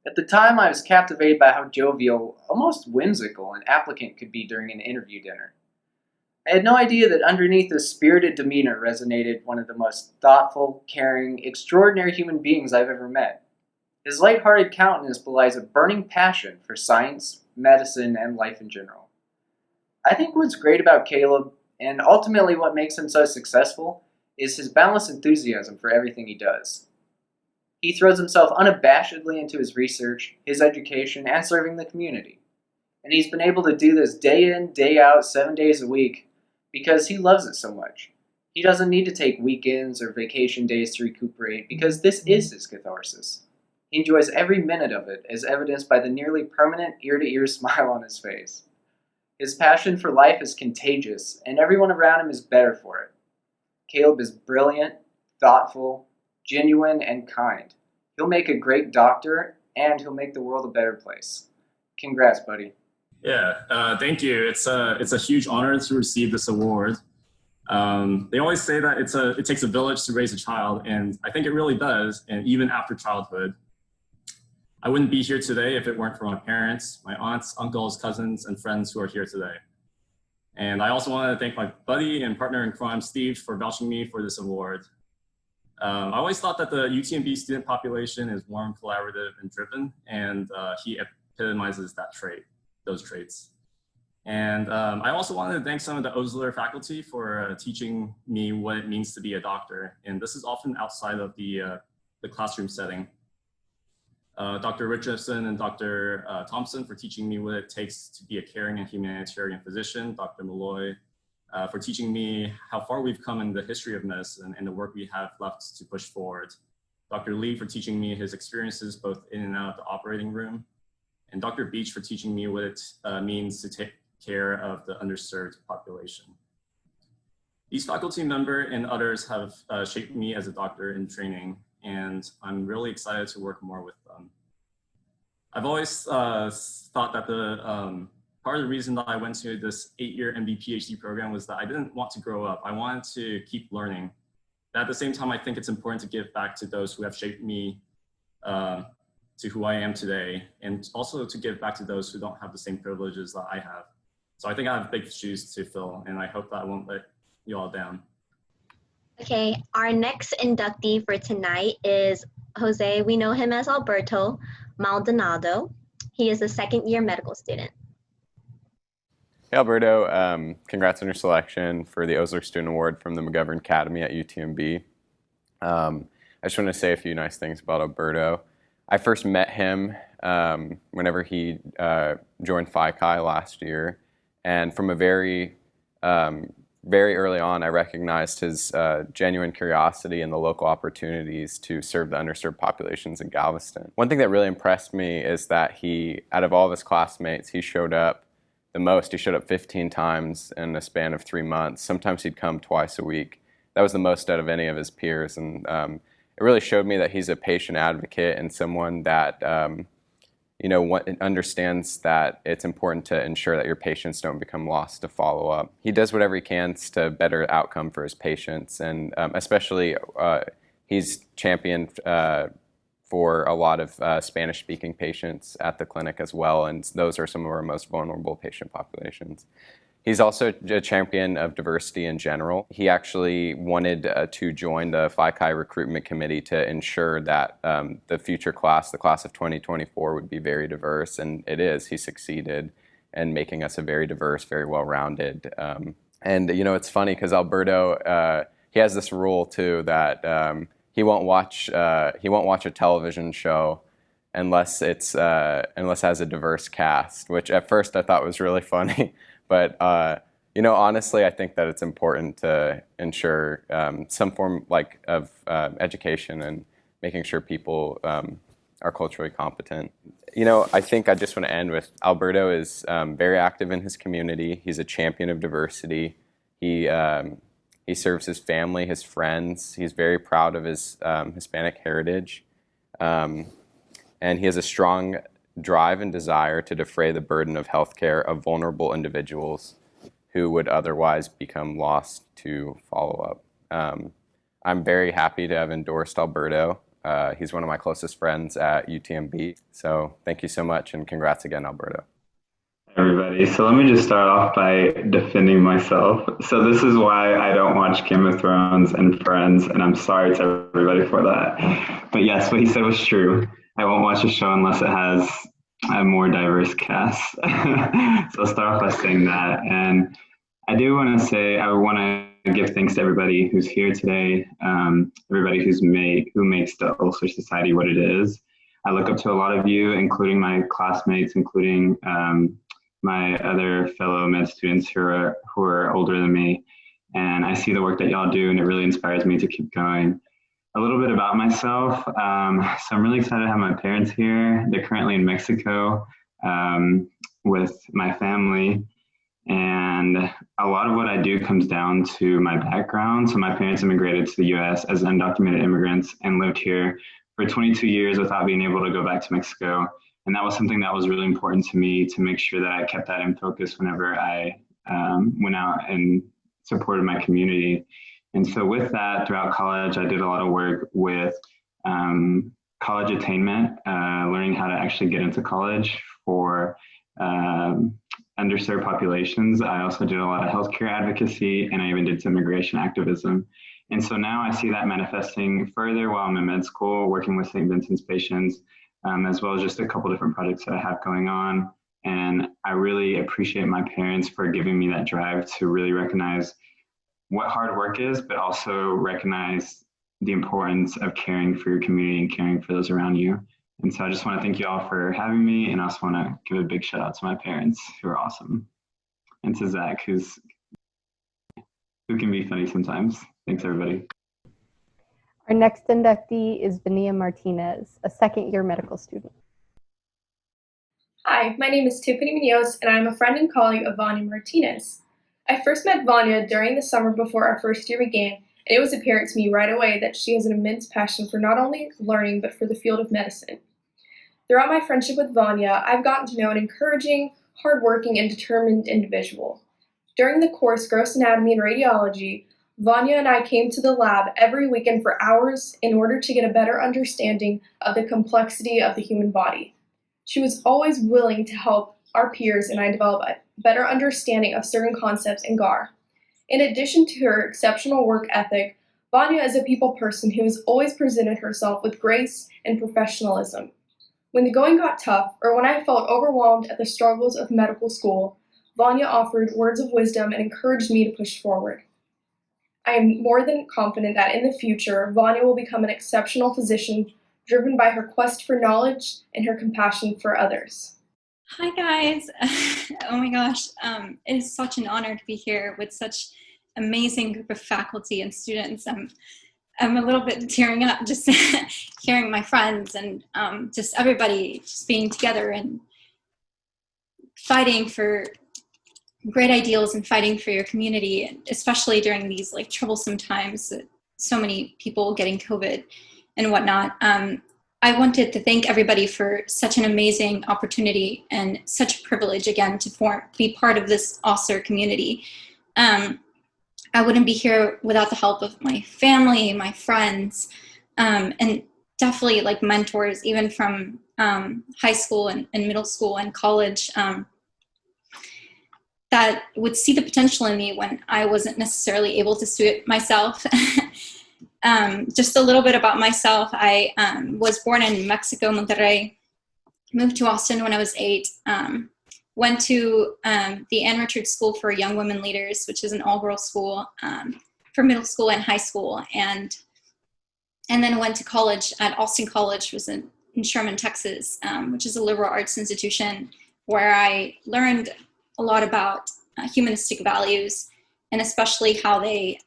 At the time, I was captivated by how jovial, almost whimsical, an applicant could be during an interview dinner. I had no idea that underneath this spirited demeanor resonated one of the most thoughtful, caring, extraordinary human beings I've ever met. His light-hearted countenance belies a burning passion for science, medicine, and life in general. I think what's great about Caleb, and ultimately what makes him so successful, is his boundless enthusiasm for everything he does. He throws himself unabashedly into his research, his education, and serving the community. And he's been able to do this day in, day out, 7 days a week, because he loves it so much. He doesn't need to take weekends or vacation days to recuperate, because this is his catharsis. He enjoys every minute of it, as evidenced by the nearly permanent ear-to-ear smile on his face. His passion for life is contagious, and everyone around him is better for it. Caleb is brilliant, thoughtful, genuine, and kind. He'll make a great doctor, and he'll make the world a better place. Congrats, buddy. Yeah, thank you. It's a huge honor to receive this award. They always say that it takes a village to raise a child, and I think it really does, and even after childhood. I wouldn't be here today if it weren't for my parents, my aunts, uncles, cousins, and friends who are here today. And I also want to thank my buddy and partner in crime, Steve, for vouching me for this award. I always thought that the UTMB student population is warm, collaborative, and driven, and he epitomizes those traits. And I also wanted to thank some of the Osler faculty for teaching me what it means to be a doctor. And this is often outside of the classroom setting. Dr. Richardson and Dr. Thompson for teaching me what it takes to be a caring and humanitarian physician. Dr. Malloy for teaching me how far we've come in the history of medicine and the work we have left to push forward. Dr. Lee for teaching me his experiences both in and out of the operating room. And Dr. Beach for teaching me what it means to take care of the underserved population. These faculty members and others have shaped me as a doctor in training, and I'm really excited to work more with them. I've always thought that part of the reason that I went to this 8-year MD PhD program was that I didn't want to grow up. I wanted to keep learning. But at the same time, I think it's important to give back to those who have shaped me to who I am today, and also to give back to those who don't have the same privileges that I have. So I think I have big shoes to fill, and I hope that I won't let you all down. Okay, our next inductee for tonight is Jose. We know him as Alberto Maldonado. He is a second-year medical student. Hey Alberto, congrats on your selection for the Osler Student Award from the McGovern Academy at UTMB. I just want to say a few nice things about Alberto. I first met him whenever he joined Phi Chi last year, and from a very early on, I recognized his genuine curiosity and the local opportunities to serve the underserved populations in Galveston. One thing that really impressed me is that he, out of all of his classmates, he showed up the most. He showed up 15 times in a span of 3 months. Sometimes he'd come twice a week. That was the most out of any of his peers, and it really showed me that he's a patient advocate and someone that understands that it's important to ensure that your patients don't become lost to follow up. He does whatever he can to better outcome for his patients, and especially he's championed for a lot of Spanish-speaking patients at the clinic as well, and those are some of our most vulnerable patient populations. He's also a champion of diversity in general. He actually wanted to join the Phi Chi recruitment committee to ensure that the future class, the class of 2024, would be very diverse, and it is. He succeeded in making us a very diverse, very well-rounded. And it's funny because Alberto, he has this rule too that he won't watch a television show unless it has a diverse cast, which at first I thought was really funny. But honestly, I think that it's important to ensure some form of education and making sure people are culturally competent. I think I just want to end with Alberto is very active in his community. He's a champion of diversity. He serves his family, his friends. He's very proud of his Hispanic heritage, and he has a strong drive and desire to defray the burden of healthcare of vulnerable individuals who would otherwise become lost to follow up. I'm very happy to have endorsed Alberto. He's one of my closest friends at UTMB. So thank you so much, and congrats again, Alberto. Everybody, so let me just start off by defending myself. So this is why I don't watch Game of Thrones and Friends, and I'm sorry to everybody for that. But yes, what he said was true. I won't watch a show unless it has a more diverse cast. So I'll start off by saying that. And I do want to say, I want to give thanks to everybody who's here today, everybody who makes the Ulcer Society what it is. I look up to a lot of you, including my classmates, including my other fellow med students who are older than me. And I see the work that y'all do, and it really inspires me to keep going. A little bit about myself. So I'm really excited to have my parents here. They're currently in Mexico with my family. And a lot of what I do comes down to my background. So my parents immigrated to the US as undocumented immigrants and lived here for 22 years without being able to go back to Mexico. And that was something that was really important to me, to make sure that I kept that in focus whenever I went out and supported my community. And so with that, throughout college, I did a lot of work with college attainment, learning how to actually get into college for underserved populations. I also did a lot of healthcare advocacy, and I even did some immigration activism. And so now I see that manifesting further while I'm in med school, working with St. Vincent's patients, as well as just a couple different projects that I have going on. And I really appreciate my parents for giving me that drive to really recognize what hard work is, but also recognize the importance of caring for your community and caring for those around you. And so I just want to thank you all for having me, and I also want to give a big shout out to my parents, who are awesome, and to Zach, who can be funny sometimes. Thanks, everybody. Our next inductee is Vania Martinez, a second-year medical student. Hi, my name is Tiffany Munoz, and I'm a friend and colleague of Vania Martinez. I first met Vania during the summer before our first year began, and it was apparent to me right away that she has an immense passion for not only learning, but for the field of medicine. Throughout my friendship with Vania, I've gotten to know an encouraging, hardworking, and determined individual. During the course Gross Anatomy and Radiology, Vania and I came to the lab every weekend for hours in order to get a better understanding of the complexity of the human body. She was always willing to help our peers and I develop a better understanding of certain concepts in GAR. In addition to her exceptional work ethic, Vania is a people person who has always presented herself with grace and professionalism. When the going got tough, or when I felt overwhelmed at the struggles of medical school, Vania offered words of wisdom and encouraged me to push forward. I am more than confident that in the future, Vania will become an exceptional physician driven by her quest for knowledge and her compassion for others. Hi guys, oh my gosh, it is such an honor to be here with such amazing group of faculty and students. I'm a little bit tearing up just hearing my friends and just everybody just being together and fighting for great ideals and fighting for your community, especially during these like troublesome times, so many people getting COVID. and whatnot. I wanted to thank everybody for such an amazing opportunity and such a privilege, again, to be part of this OSLER community. I wouldn't be here without the help of my family, my friends, and definitely like mentors, even from high school and middle school and college, that would see the potential in me when I wasn't necessarily able to see it myself. Just a little bit about myself. I was born in Mexico, Monterrey, moved to Austin when I was 8, went to the Ann Richards School for Young Women Leaders, which is an all-girls school for middle school and high school, and then went to college at Austin College, was in Sherman, Texas, which is a liberal arts institution where I learned a lot about humanistic values, and especially how they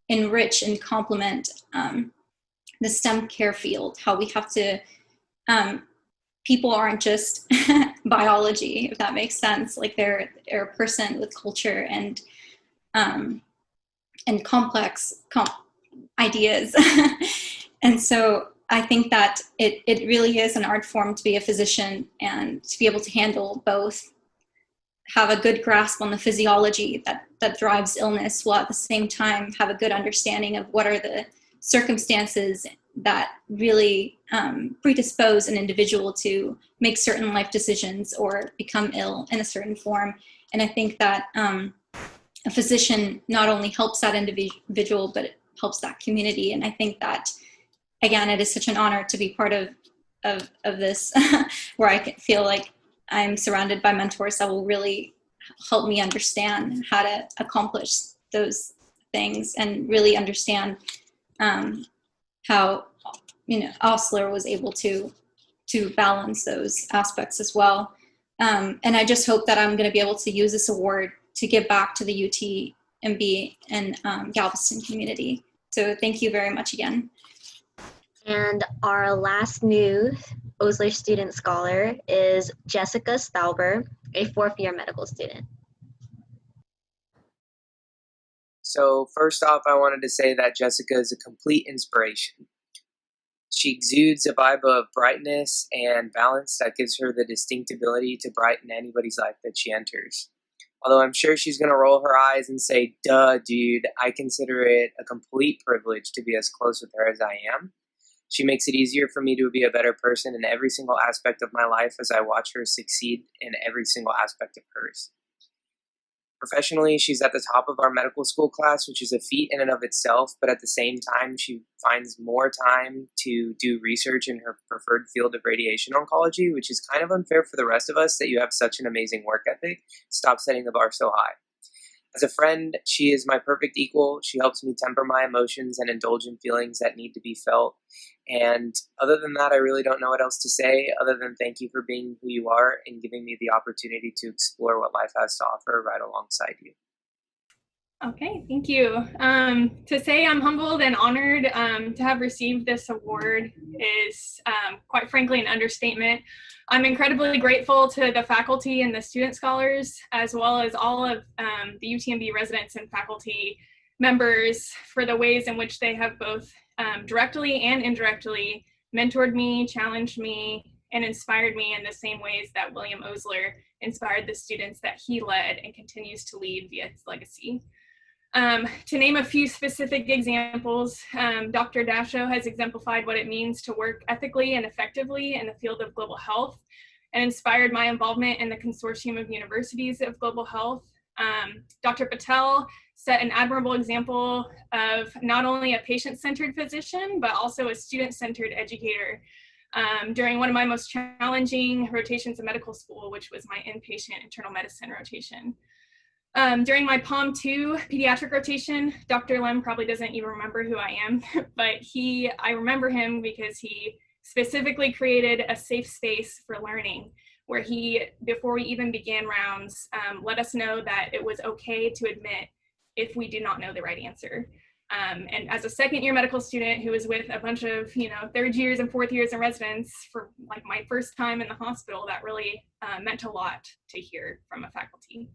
enrich and complement the STEM care field, how we have to, people aren't just biology, if that makes sense. Like they're a person with culture and complex ideas. And so I think that it really is an art form to be a physician and to be able to handle both, have a good grasp on the physiology that drives illness, while at the same time have a good understanding of what are the circumstances that really predispose an individual to make certain life decisions or become ill in a certain form. And I think that a physician not only helps that individual, but it helps that community. And I think that, again, it is such an honor to be part of this, where I can feel like I'm surrounded by mentors that will really help me understand how to accomplish those things and really understand how, OSLER was able to balance those aspects as well. And I just hope that I'm going to be able to use this award to give back to the UTMB and Galveston community. So thank you very much again. And our last new OSLER Student Scholar is Jessica Stauber, a 4th-year medical student. So first off, I wanted to say that Jessica is a complete inspiration. She exudes a vibe of brightness and balance that gives her the distinct ability to brighten anybody's life that she enters. Although I'm sure she's going to roll her eyes and say, duh, dude, I consider it a complete privilege to be as close with her as I am. She makes it easier for me to be a better person in every single aspect of my life as I watch her succeed in every single aspect of hers. Professionally, she's at the top of our medical school class, which is a feat in and of itself, but at the same time, she finds more time to do research in her preferred field of radiation oncology, which is kind of unfair for the rest of us that you have such an amazing work ethic. Stop setting the bar so high. As a friend, she is my perfect equal. She helps me temper my emotions and indulge in feelings that need to be felt. And other than that, I really don't know what else to say other than thank you for being who you are and giving me the opportunity to explore what life has to offer right alongside you. Okay, thank you. To say I'm humbled and honored to have received this award is quite frankly an understatement. I'm incredibly grateful to the faculty and the student scholars, as well as all of the UTMB residents and faculty members for the ways in which they have both directly and indirectly mentored me, challenged me, and inspired me in the same ways that William Osler inspired the students that he led and continues to lead via his legacy. To name a few specific examples, Dr. Dashow has exemplified what it means to work ethically and effectively in the field of global health and inspired my involvement in the Consortium of Universities of Global Health. Dr. Patel set an admirable example of not only a patient-centered physician, but also a student-centered educator during one of my most challenging rotations in medical school, which was my inpatient internal medicine rotation. During my POM2 pediatric rotation, Dr. Lim probably doesn't even remember who I am, but I remember him because he specifically created a safe space for learning where he, before we even began rounds, let us know that it was okay to admit if we did not know the right answer. And as a 2nd-year medical student who was with a bunch of, 3rd years and 4th years in residence for like my first time in the hospital, that really meant a lot to hear from a faculty.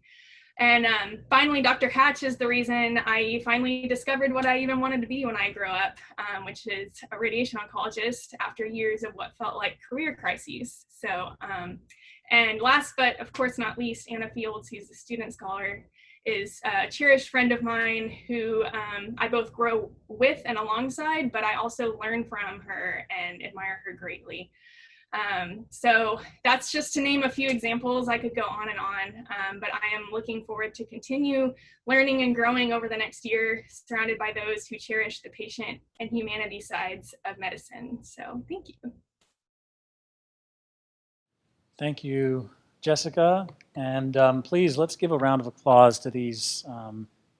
And finally, Dr. Hatch is the reason I finally discovered what I even wanted to be when I grew up, which is a radiation oncologist after years of what felt like career crises. So, and last but of course not least, Anna Fields, who's a student scholar, is a cherished friend of mine who I both grow with and alongside, but I also learn from her and admire her greatly. So that's just to name a few examples. I could go on and on, but I am looking forward to continue learning and growing over the next year, surrounded by those who cherish the patient and humanity sides of medicine. So thank you. Thank you, Jessica. And please, let's give a round of applause to these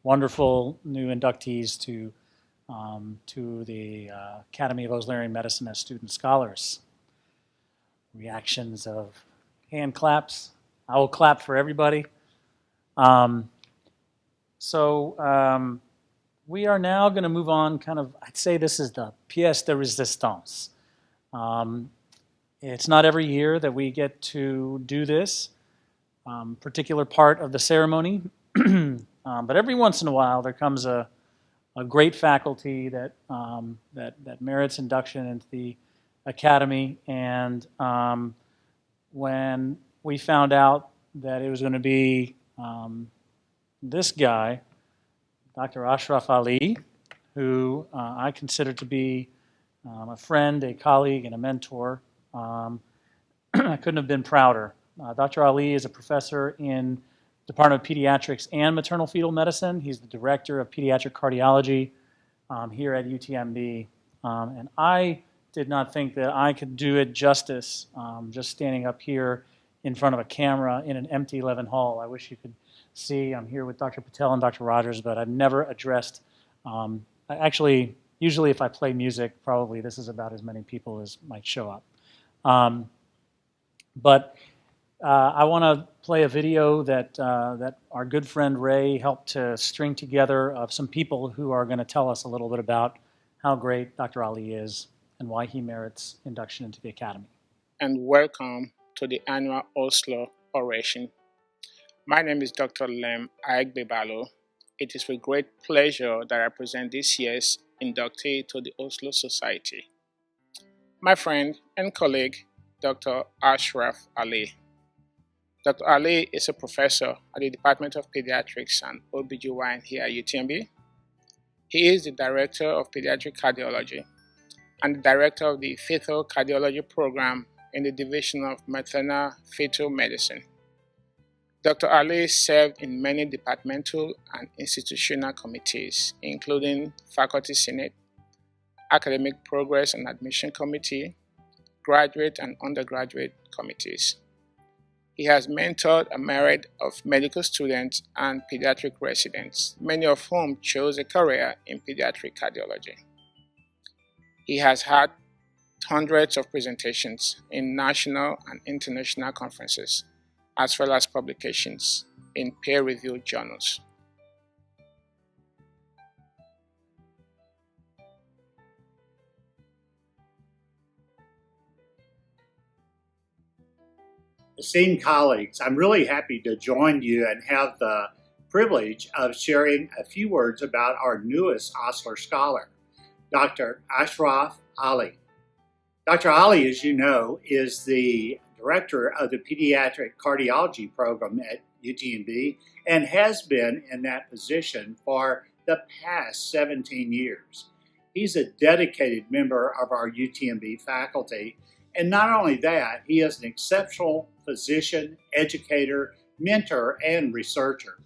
wonderful new inductees to the Academy of Oslerian Medicine as student scholars. Reactions of hand claps. I will clap for everybody. We are now going to move on I'd say this is the pièce de résistance. It's not every year that we get to do this particular part of the ceremony, but every once in a while there comes a great faculty that merits induction into the Academy. And when we found out that it was going to be this guy, Dr. Ashraf Ali, who I consider to be a friend, a colleague, and a mentor, I couldn't have been prouder. Dr. Ali is a professor in Department of Pediatrics and Maternal Fetal Medicine. He's the director of pediatric cardiology here at UTMB. And I did not think that I could do it justice just standing up here in front of a camera in an empty Levin Hall. I wish you could see. I'm here with Dr. Patel and Dr. Rogers, but I've never addressed, usually if I play music, probably this is about as many people as might show up. But I want to play a video that our good friend Ray helped to string together of some people who are going to tell us a little bit about how great Dr. Ali is and why he merits induction into the Academy. And welcome to the annual Oslo oration. My name is Dr. Lem Ayegbebalo. It is with great pleasure that I present this year's inductee to the Oslo Society, my friend and colleague, Dr. Ashraf Ali. Dr. Ali is a professor at the Department of Pediatrics and OBGYN here at UTMB. He is the Director of Pediatric Cardiology and the Director of the Fetal Cardiology Program in the Division of Maternal Fetal Medicine. Dr. Ali served in many departmental and institutional committees, including Faculty Senate, Academic Progress and Admission Committee, graduate and undergraduate committees. He has mentored a myriad of medical students and pediatric residents, many of whom chose a career in pediatric cardiology. He has had hundreds of presentations in national and international conferences, as well as publications in peer-reviewed journals. Esteemed colleagues, I'm really happy to join you and have the privilege of sharing a few words about our newest Osler Scholar, Dr. Ashraf Ali. Dr. Ali, as you know, is the director of the Pediatric Cardiology Program at UTMB and has been in that position for the past 17 years. He's a dedicated member of our UTMB faculty, and not only that, he is an exceptional physician, educator, mentor, and researcher.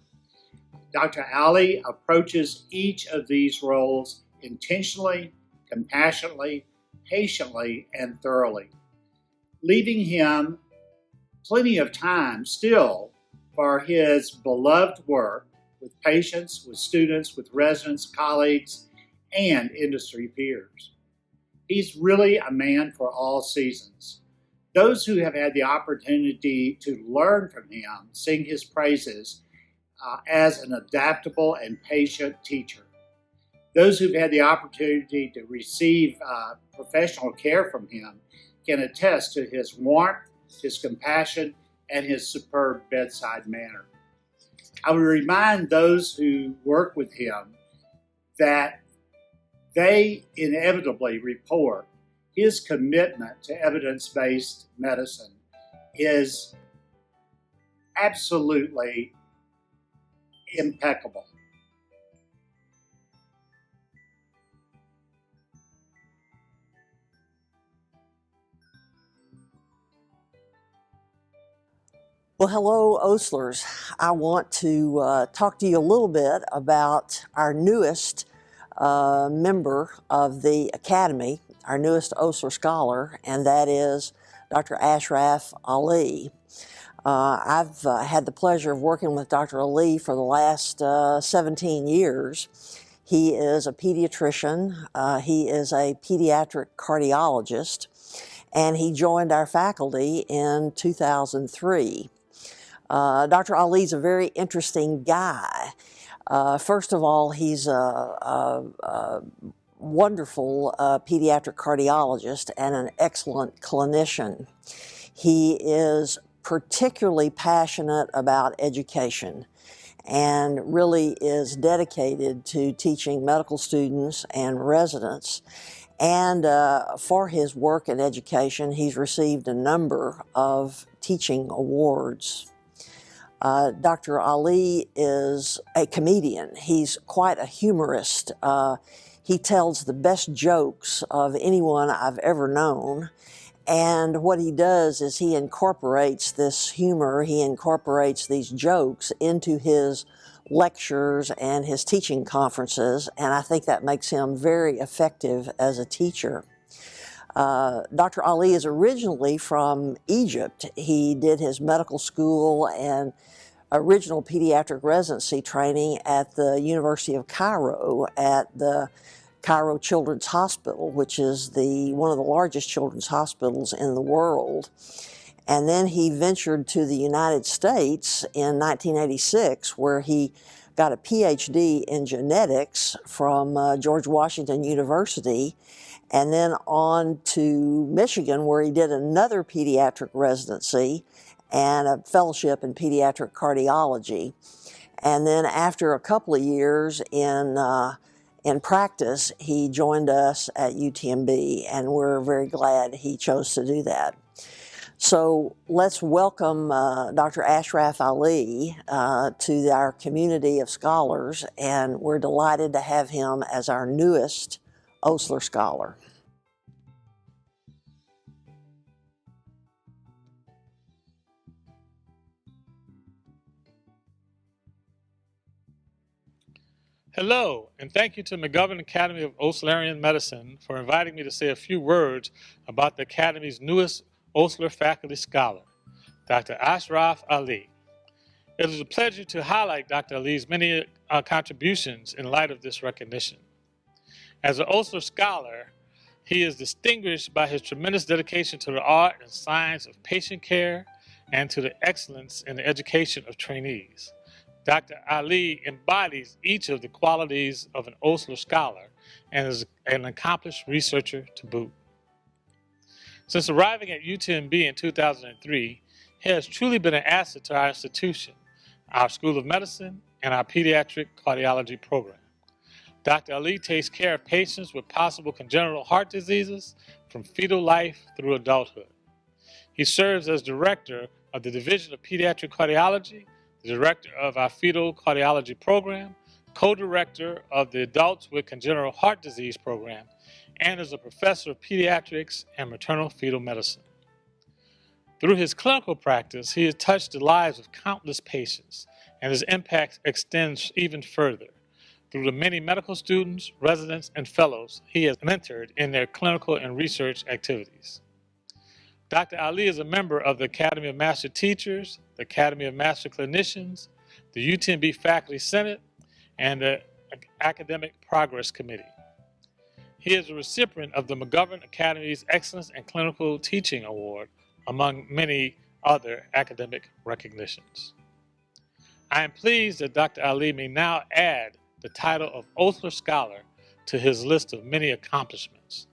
Dr. Ali approaches each of these roles intentionally, compassionately, patiently, and thoroughly, leaving him plenty of time still for his beloved work with patients, with students, with residents, colleagues, and industry peers. He's really a man for all seasons. Those who have had the opportunity to learn from him sing his praises as an adaptable and patient teacher. Those who've had the opportunity to receive professional care from him can attest to his warmth, his compassion, and his superb bedside manner. I would remind those who work with him that they inevitably report his commitment to evidence-based medicine is absolutely impeccable. Well, hello, Oslers. I want to talk to you a little bit about our newest member of the Academy, our newest Osler Scholar, and that is Dr. Ashraf Ali. I've had the pleasure of working with Dr. Ali for the last 17 years. He is a pediatrician, he is a pediatric cardiologist, and he joined our faculty in 2003. Dr. Ali's a very interesting guy. First of all, he's a wonderful pediatric cardiologist and an excellent clinician. He is particularly passionate about education and really is dedicated to teaching medical students and residents. And for his work in education, he's received a number of teaching awards. Dr. Ali is a comedian. He's quite a humorist. He tells the best jokes of anyone I've ever known. And what he does is he incorporates this humor, he incorporates these jokes into his lectures and his teaching conferences, and I think that makes him very effective as a teacher. Dr. Ali is originally from Egypt. He did his medical school and original pediatric residency training at the University of Cairo at the Cairo Children's Hospital, which is one of the largest children's hospitals in the world. And then he ventured to the United States in 1986, where he got a PhD in genetics from George Washington University, and then on to Michigan, where he did another pediatric residency and a fellowship in pediatric cardiology. And then after a couple of years in practice, he joined us at UTMB, and we're very glad he chose to do that. So let's welcome Dr. Ashraf Ali to our community of scholars, and we're delighted to have him as our newest Osler Scholar. Hello, and thank you to McGovern Academy of Oslerian Medicine for inviting me to say a few words about the Academy's newest Osler faculty scholar, Dr. Ashraf Ali. It is a pleasure to highlight Dr. Ali's many contributions in light of this recognition. As an Osler scholar, he is distinguished by his tremendous dedication to the art and science of patient care and to the excellence in the education of trainees. Dr. Ali embodies each of the qualities of an Osler scholar and is an accomplished researcher to boot. Since arriving at UTMB in 2003, he has truly been an asset to our institution, our School of Medicine, and our pediatric cardiology program. Dr. Ali takes care of patients with possible congenital heart diseases from fetal life through adulthood. He serves as director of the Division of Pediatric Cardiology, the director of our fetal cardiology program, co-director of the Adults with Congenital Heart Disease program, and is a professor of pediatrics and maternal fetal medicine. Through his clinical practice, he has touched the lives of countless patients, and his impact extends even further through the many medical students, residents, and fellows he has mentored in their clinical and research activities. Dr. Ali is a member of the Academy of Master Teachers, the Academy of Master Clinicians, the UTMB Faculty Senate, and the Academic Progress Committee. He is a recipient of the McGovern Academy's Excellence in Clinical Teaching Award, among many other academic recognitions. I am pleased that Dr. Ali may now add the title of Osler Scholar to his list of many accomplishments.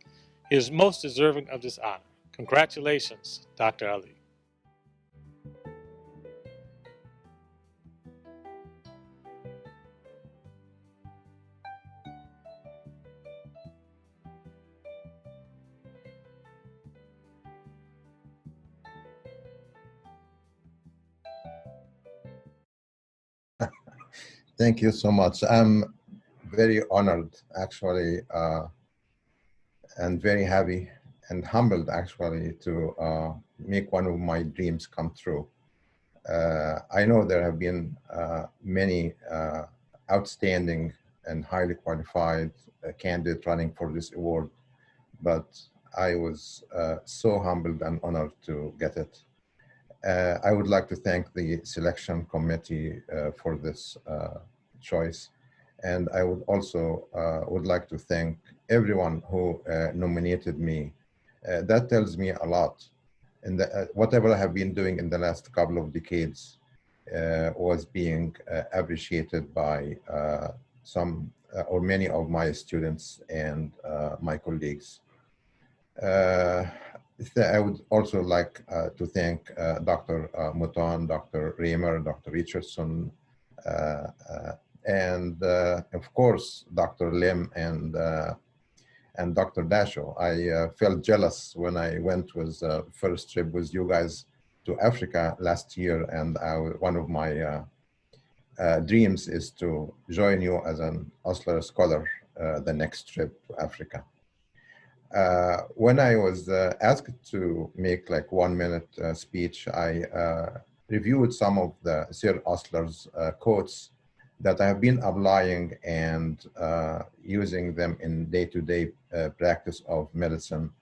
He is most deserving of this honor. Congratulations, Dr. Ali. Thank you so much. I'm very honored, actually, and very happy and humbled, actually, to make one of my dreams come true. I know there have been many outstanding and highly qualified candidates running for this award, but I was so humbled and honored to get it. I would like to thank the selection committee for this choice. And I would also would like to thank everyone who nominated me. That tells me a lot. And whatever I have been doing in the last couple of decades was being appreciated by some or many of my students and my colleagues. I would also like to thank Dr. Mouton, Dr. Raymer, Dr. Richardson, and of course, Dr. Lim and Dr. Dasho. I felt jealous when I went with first trip with you guys to Africa last year, and one of my dreams is to join you as an Osler Scholar the next trip to Africa. When I was asked to make like 1 minute speech, I reviewed some of the Sir Osler's quotes that I have been applying and using them in day-to-day practice of medicine.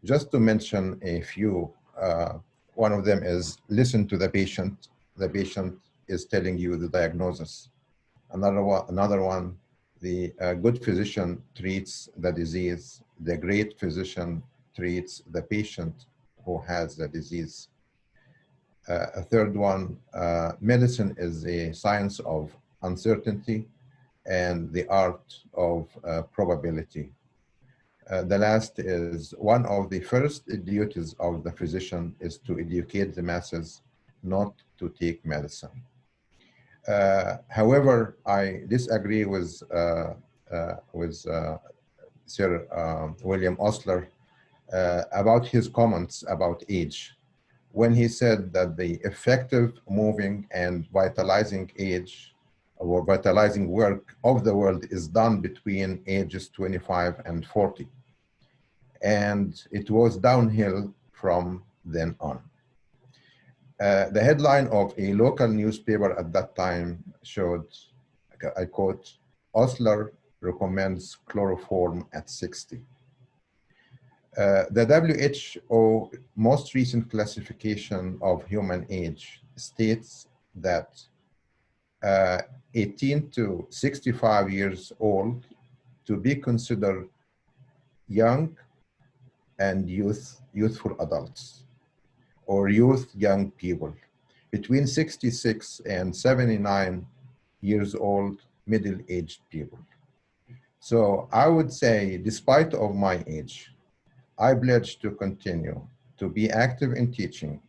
Just to mention a few, one of them is listen to the patient. The patient is telling you the diagnosis. Another one, the good physician treats the disease. The great physician treats the patient who has the disease. A third one, medicine is a science of uncertainty and the art of probability. The last is one of the first duties of the physician is to educate the masses, not to take medicine. However, I disagree with Sir William Osler about his comments about age, when he said that the effective moving and vitalizing age or vitalizing work of the world is done between ages 25 and 40. And it was downhill from then on. The headline of a local newspaper at that time showed, I quote, Osler recommends chloroform at 60. The WHO most recent classification of human age states that 18 to 65 years old to be considered young and youthful adults, or youth young people. Between 66 and 79 years old, middle-aged people. So I would say, despite of my age, I pledge to continue to be active in teaching,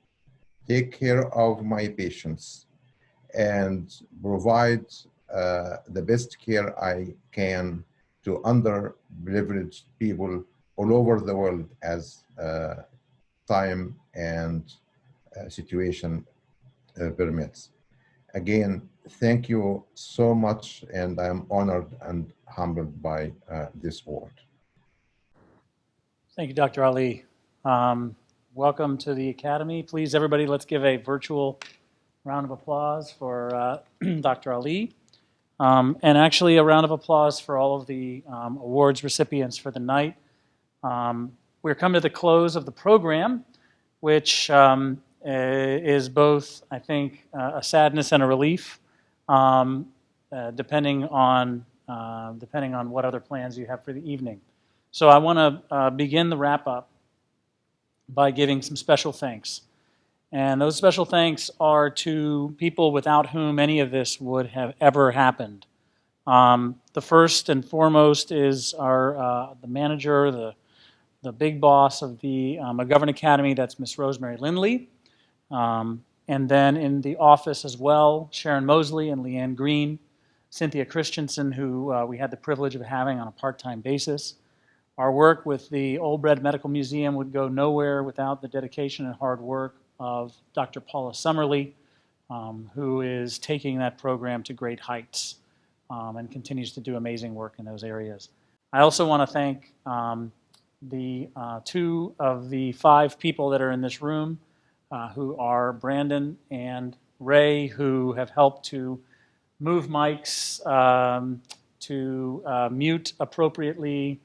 take care of my patients, and provide the best care I can to underprivileged people all over the world as time and situation permits. Again, thank you so much, and I'm honored and humbled by this award. Thank you, Dr. Ali. Welcome to the Academy. Please, everybody, let's give a virtual round of applause for Dr. Ali. And actually a round of applause for all of the awards recipients for the night. We're coming to the close of the program, which is both, I think, a sadness and a relief, depending on what other plans you have for the evening. So I want to begin the wrap-up by giving some special thanks. And those special thanks are to people without whom any of this would have ever happened. The first and foremost is the manager, the big boss of the McGovern Academy, that's Miss Rosemary Lindley. And then in the office as well, Sharon Mosley and Leanne Green, Cynthia Christensen, who we had the privilege of having on a part-time basis. Our work with the Old Bread Medical Museum would go nowhere without the dedication and hard work of Dr. Paula Summerly, who is taking that program to great heights. and continues to do amazing work in those areas. I also want to thank the 2 of the 5 people that are in this room, who are Brandon and Ray, who have helped to move mics, to mute appropriately.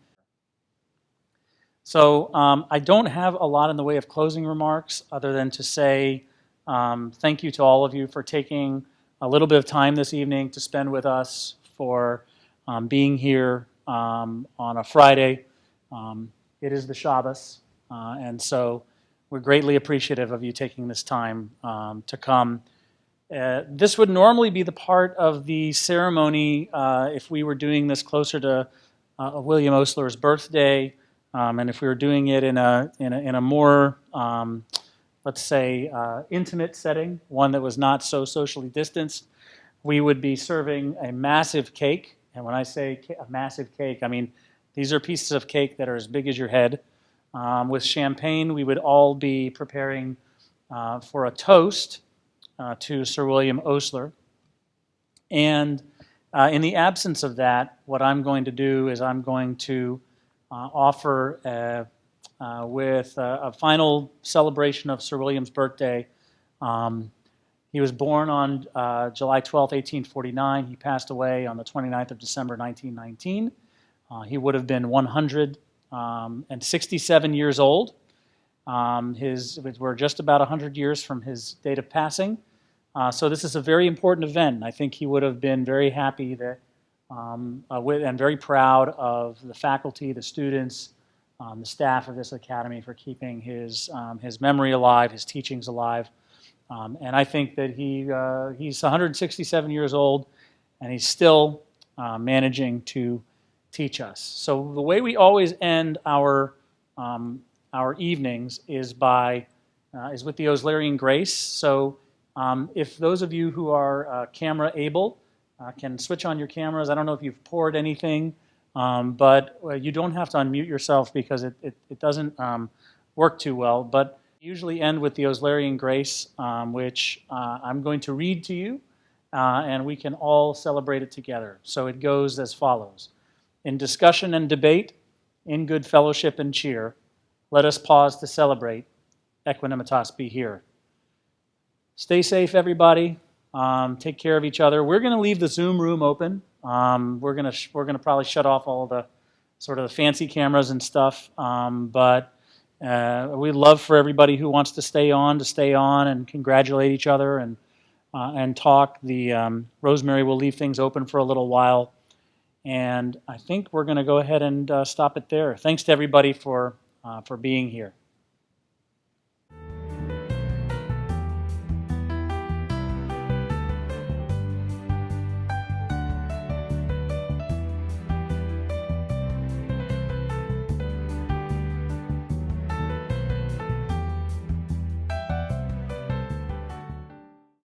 So I don't have a lot in the way of closing remarks other than to say thank you to all of you for taking a little bit of time this evening to spend with us, for being here on a Friday. It is the Shabbos, and so we're greatly appreciative of you taking this time to come. This would normally be the part of the ceremony if we were doing this closer to William Osler's birthday, and if we were doing it in a more, let's say, intimate setting, one that was not so socially distanced. We would be serving a massive cake, and when I say a massive cake, I mean these are pieces of cake that are as big as your head. With champagne, we would all be preparing for a toast to Sir William Osler. And in the absence of that, what I'm going to do is I'm going to offer with a final celebration of Sir William's birthday. He was born on July 12, 1849. He passed away on the 29th of December, 1919. He would have been 167 years old. We're just about 100 years from his date of passing. So this is a very important event. I think he would have been very happy that, and very proud of the faculty, the students, the staff of this academy for keeping his memory alive, his teachings alive. And I think that he's 167 years old, and he's still managing to teach us. So the way we always end our evenings is with the Oslerian Grace. So if those of you who are camera able can switch on your cameras. I don't know if you've poured anything, but you don't have to unmute yourself because it doesn't work too well. But usually end with the Oslerian Grace, which I'm going to read to you, and we can all celebrate it together. So it goes as follows. In discussion and debate, in good fellowship and cheer, let us pause to celebrate. Equanimitas be here. Stay safe, everybody. Take care of each other. We're going to leave the Zoom room open. We're going to probably shut off all the sort of the fancy cameras and stuff. But we'd love for everybody who wants to stay on and congratulate each other and talk. The Rosemary will leave things open for a little while. And I think we're going to go ahead and stop it there. Thanks to everybody for being here.